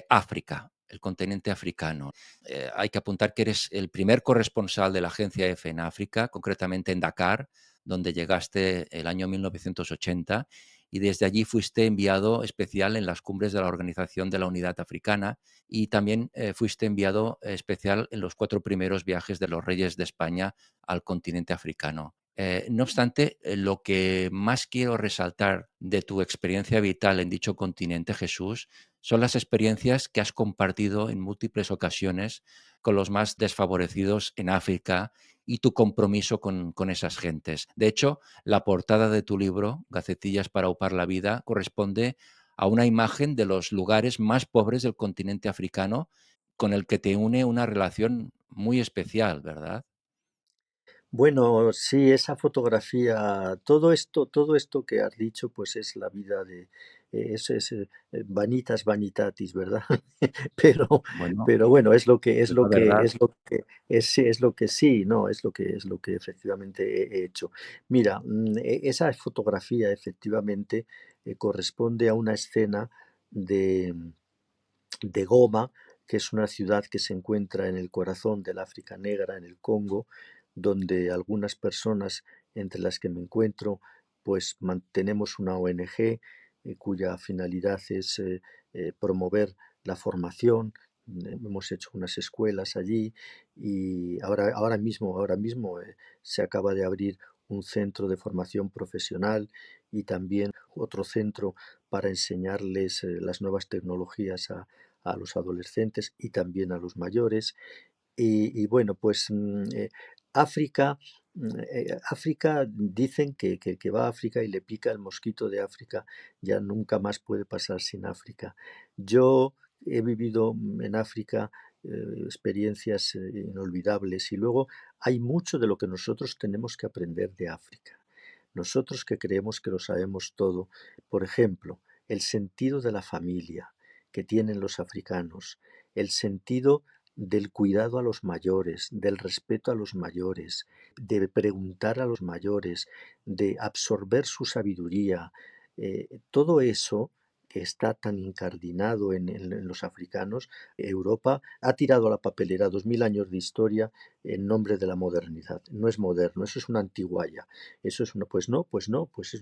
África, el continente africano. Hay que apuntar que eres el primer corresponsal de la agencia EFE en África, concretamente en Dakar, donde llegaste el año 1980 y desde allí fuiste enviado especial en las cumbres de la Organización de la Unidad Africana y también fuiste enviado especial en los 4 primeros viajes de los reyes de España al continente africano. No obstante, lo que más quiero resaltar de tu experiencia vital en dicho continente, Jesús, son las experiencias que has compartido en múltiples ocasiones con los más desfavorecidos en África y tu compromiso con esas gentes. De hecho, la portada de tu libro, Gacetillas para upar la vida, corresponde a una imagen de los lugares más pobres del continente africano con el que te une una relación muy especial, ¿verdad? Bueno, sí, esa fotografía, todo esto que has dicho, pues es la vida vanitas vanitatis, ¿verdad? Pero, Bueno, pero bueno, es lo que, es es lo la que, verdad. es lo que, es lo que sí, no, es lo que efectivamente he hecho. Mira, esa fotografía efectivamente corresponde a una escena de, de Goma, que es una ciudad que se encuentra en el corazón del África Negra, en el Congo, donde algunas personas, entre las que me encuentro, pues mantenemos una ONG cuya finalidad es promover la formación. Hemos hecho unas escuelas allí y ahora mismo se acaba de abrir un centro de formación profesional y también otro centro para enseñarles las nuevas tecnologías a los adolescentes y también a los mayores. Y bueno, pues África dicen que va a África y le pica el mosquito de África, ya nunca más puede pasar sin África. Yo he vivido en África experiencias inolvidables y luego hay mucho de lo que nosotros tenemos que aprender de África. nosotros que creemos que lo sabemos todo. Por ejemplo, el sentido de la familia que tienen los africanos, el sentido del cuidado a los mayores, del respeto a los mayores, de preguntar a los mayores, de absorber su sabiduría, todo eso que está tan incardinado en los africanos, Europa ha tirado a la papelera 2000 años de historia en nombre de la modernidad. No es moderno, eso es una antiguaya. Eso es una, pues no, pues no, pues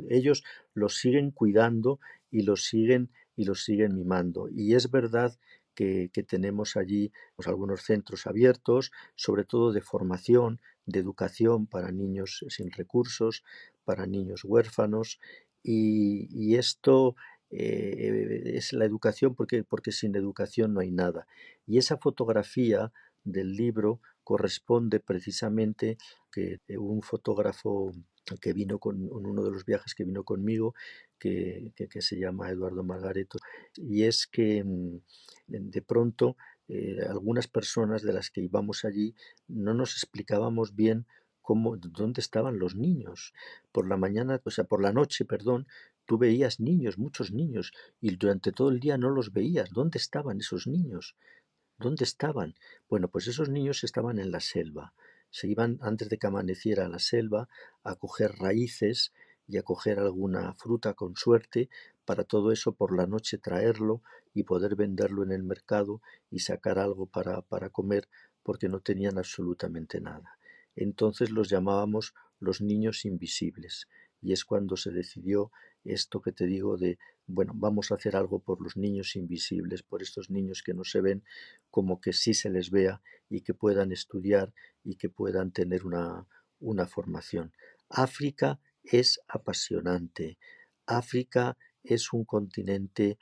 ellos los siguen cuidando y los siguen mimando. Y es verdad que tenemos allí pues, algunos centros abiertos, sobre todo de formación, de educación para niños sin recursos, para niños huérfanos, y esto es la educación porque sin educación no hay nada. Y esa fotografía del libro corresponde precisamente que un fotógrafo que vino en uno de los viajes que vino conmigo, que se llama Eduardo Margareto, y es que de pronto algunas personas de las que íbamos allí no nos explicábamos bien dónde estaban los niños. Por la mañana, o sea, por la noche, perdón, tú veías niños, muchos niños, y durante todo el día no los veías. ¿Dónde estaban esos niños? ¿Dónde estaban? Bueno, pues esos niños estaban en la selva. Se iban antes de que amaneciera a la selva a coger raíces y a coger alguna fruta con suerte para todo eso por la noche traerlo y poder venderlo en el mercado y sacar algo para comer porque no tenían absolutamente nada. Entonces los llamábamos los niños invisibles y es cuando se decidió esto que te digo de, bueno, vamos a hacer algo por los niños invisibles, por estos niños que no se ven, como que sí se les vea y que puedan estudiar y que puedan tener una formación. África es apasionante. África es un continente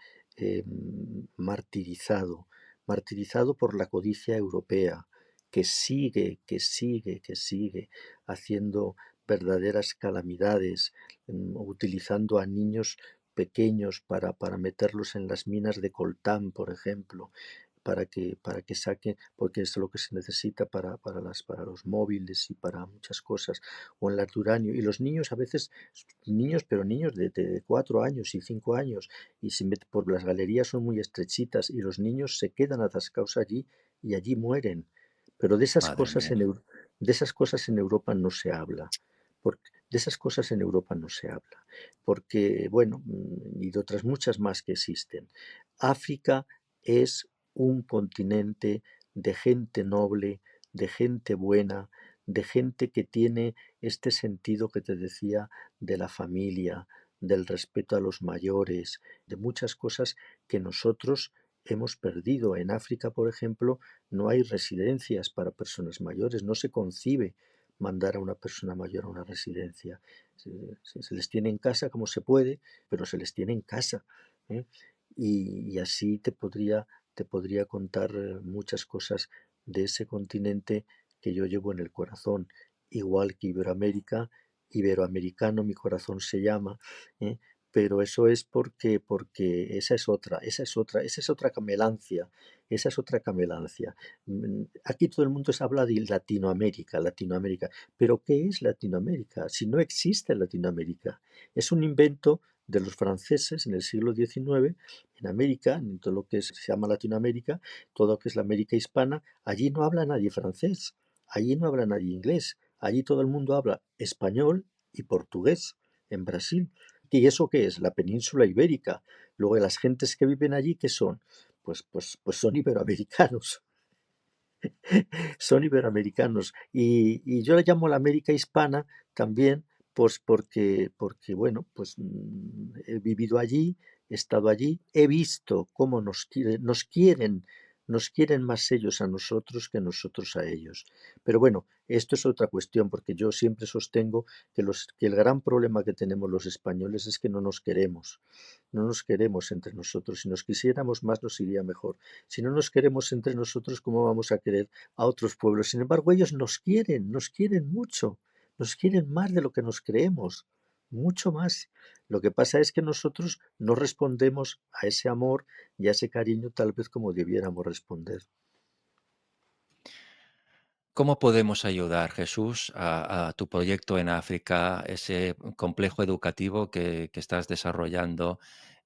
martirizado, martirizado por la codicia europea, que sigue haciendo verdaderas calamidades, utilizando a niños pequeños para meterlos en las minas de coltán, por ejemplo, para que saquen, porque es lo que se necesita para los móviles y para muchas cosas, o en el uranio. Y los niños a veces, niños, pero niños de 4 años y 5 años, y por las galerías son muy estrechitas, y los niños se quedan atascados allí y allí mueren. Pero Madre mía. de esas cosas en Europa no se habla. De esas cosas en Europa no se habla. Porque, bueno, y de otras muchas más que existen. África es un continente de gente noble, de gente buena, de gente que tiene este sentido que te decía de la familia, del respeto a los mayores, de muchas cosas que nosotros hemos perdido. En África, por ejemplo, no hay residencias para personas mayores, no se concibe mandar a una persona mayor a una residencia. Se les tiene en casa como se puede, pero se les tiene en casa. ¿eh? Y así te podría contar muchas cosas de ese continente que yo llevo en el corazón, igual que Iberoamérica, iberoamericano mi corazón se llama, ¿eh? Pero eso es porque esa es otra camelancia, esa es otra camelancia. Aquí todo el mundo se habla de Latinoamérica, Latinoamérica, pero ¿qué es Latinoamérica? Si no existe Latinoamérica, es un invento de los franceses en el siglo XIX en América, en todo lo que se llama Latinoamérica, todo lo que es la América hispana, allí no habla nadie francés, allí no habla nadie inglés, allí todo el mundo habla español y portugués en Brasil. ¿Y eso qué es? La península ibérica. Luego, las gentes que viven allí, ¿qué son? Pues son iberoamericanos. Son iberoamericanos. Y yo le llamo la América hispana también, pues porque bueno, pues he vivido allí, he estado allí, he visto cómo nos quieren más ellos a nosotros que nosotros a ellos. Pero bueno, esto es otra cuestión, porque yo siempre sostengo que el gran problema que tenemos los españoles es que no nos queremos. No nos queremos entre nosotros. Si nos quisiéramos más, nos iría mejor. Si no nos queremos entre nosotros, ¿cómo vamos a querer a otros pueblos? Sin embargo, ellos nos quieren mucho, nos quieren más de lo que nos creemos, mucho más. Lo que pasa es que nosotros no respondemos a ese amor y a ese cariño tal vez como debiéramos responder. ¿Cómo podemos ayudar, Jesús, a tu proyecto en África, ese complejo educativo que estás desarrollando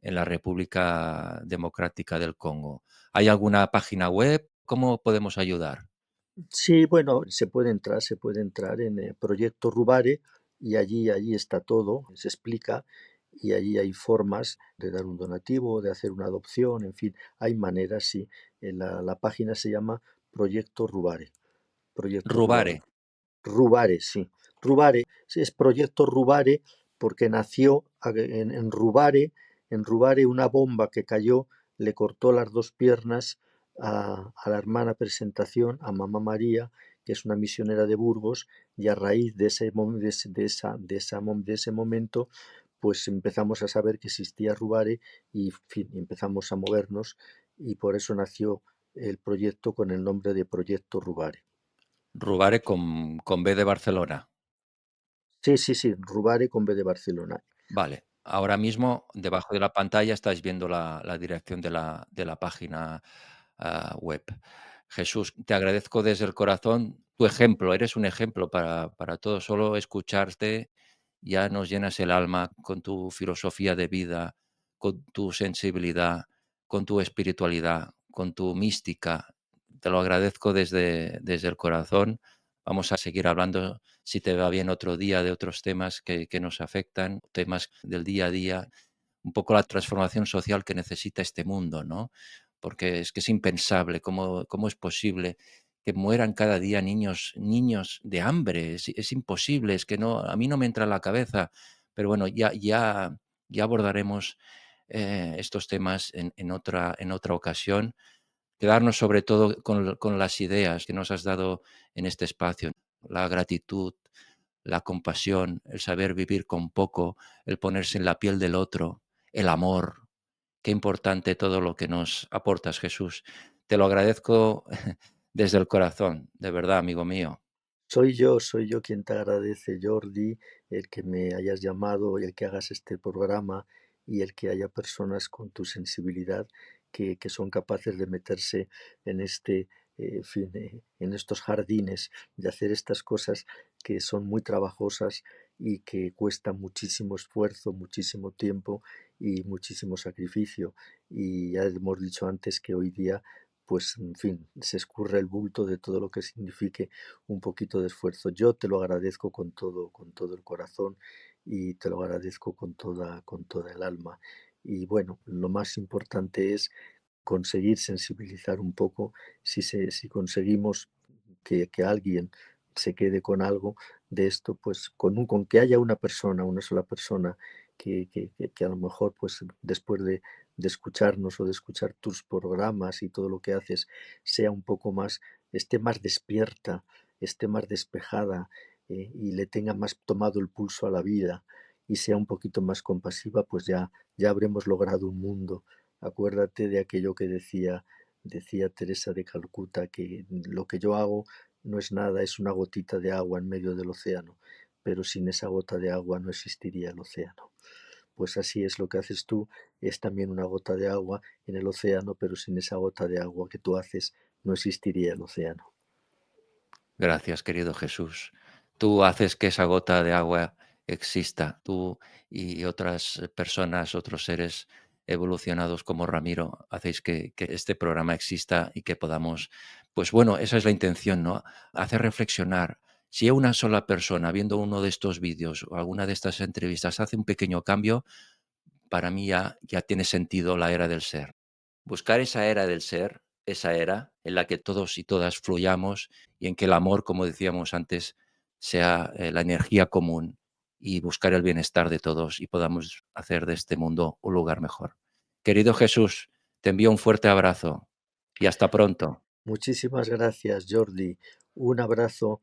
en la República Democrática del Congo? ¿Hay alguna página web? ¿Cómo podemos ayudar? Sí, bueno, se puede entrar en Proyecto Rubare y allí está todo, se explica y allí hay formas de dar un donativo, de hacer una adopción, en fin, hay maneras, sí. La página se llama Proyecto Rubare, Proyecto Rubare. Rubare. Rubare, sí. Rubare, sí, es Proyecto Rubare porque nació en Rubare una bomba que cayó, le cortó las dos piernas a la hermana Presentación, a Mamá María, que es una misionera de Burgos, y a raíz de ese momento, pues empezamos a saber que existía Rubare y, en fin, empezamos a movernos y por eso nació el proyecto con el nombre de Proyecto Rubare. Rubare con B de Barcelona. Sí, sí, sí, Rubare con B de Barcelona. Vale. Ahora mismo, debajo de la pantalla, estáis viendo la dirección de la página, web. Jesús, te agradezco desde el corazón tu ejemplo, eres un ejemplo para todos. Solo escucharte ya nos llenas el alma con tu filosofía de vida, con tu sensibilidad, con tu espiritualidad, con tu mística. Te lo agradezco desde el corazón. Vamos a seguir hablando, si te va bien, otro día, de otros temas que nos afectan, temas del día a día, un poco la transformación social que necesita este mundo, ¿no? Porque es que es impensable cómo es posible que mueran cada día niños de hambre. Es imposible, es que no, a mí no me entra en la cabeza. Pero bueno, ya abordaremos estos temas en otra ocasión. Quedarnos sobre todo con las ideas que nos has dado en este espacio, la gratitud, la compasión, el saber vivir con poco, el ponerse en la piel del otro, el amor. Qué importante todo lo que nos aportas, Jesús. Te lo agradezco desde el corazón, de verdad, amigo mío. Soy yo quien te agradece, Jordi, el que me hayas llamado, el que hagas este programa y el que haya personas con tu sensibilidad que son capaces de meterse en en estos jardines, de hacer estas cosas que son muy trabajosas y que cuestan muchísimo esfuerzo, muchísimo tiempo y muchísimo sacrificio. Y ya hemos dicho antes que hoy día, pues, en fin, se escurre el bulto de todo lo que signifique un poquito de esfuerzo. Yo te lo agradezco con todo el corazón y te lo agradezco con toda el alma. Y bueno, lo más importante es conseguir sensibilizar un poco, si conseguimos que alguien se quede con algo de esto, pues con que haya una persona, una sola persona, que a lo mejor pues después de escucharnos o de escuchar tus programas y todo lo que haces, sea un poco más, esté más despierta, esté más despejada y le tenga más tomado el pulso a la vida y sea un poquito más compasiva, pues ya habremos logrado un mundo. Acuérdate de aquello que decía Teresa de Calcuta, que lo que yo hago no es nada, es una gotita de agua en medio del océano, pero sin esa gota de agua no existiría el océano. Pues así es lo que haces tú, es también una gota de agua en el océano, pero sin esa gota de agua que tú haces no existiría el océano. Gracias, querido Jesús. Tú haces que esa gota de agua exista. Tú y otras personas, otros seres evolucionados como Ramiro, hacéis que este programa exista y que podamos, pues bueno, esa es la intención, ¿no? Hacer reflexionar. Si una sola persona viendo uno de estos vídeos o alguna de estas entrevistas hace un pequeño cambio, para mí ya tiene sentido la era del ser. Buscar esa era del ser, esa era en la que todos y todas fluyamos y en que el amor, como decíamos antes, sea la energía común, y buscar el bienestar de todos y podamos hacer de este mundo un lugar mejor. Querido Jesús, te envío un fuerte abrazo y hasta pronto. Muchísimas gracias, Jordi. Un abrazo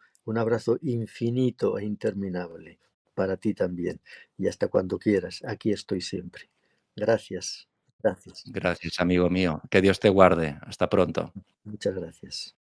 infinito e interminable para ti también. Y hasta cuando quieras, aquí estoy siempre. Gracias, gracias, Gracias, amigo mío. Que Dios te guarde. Hasta pronto. muchas gracias.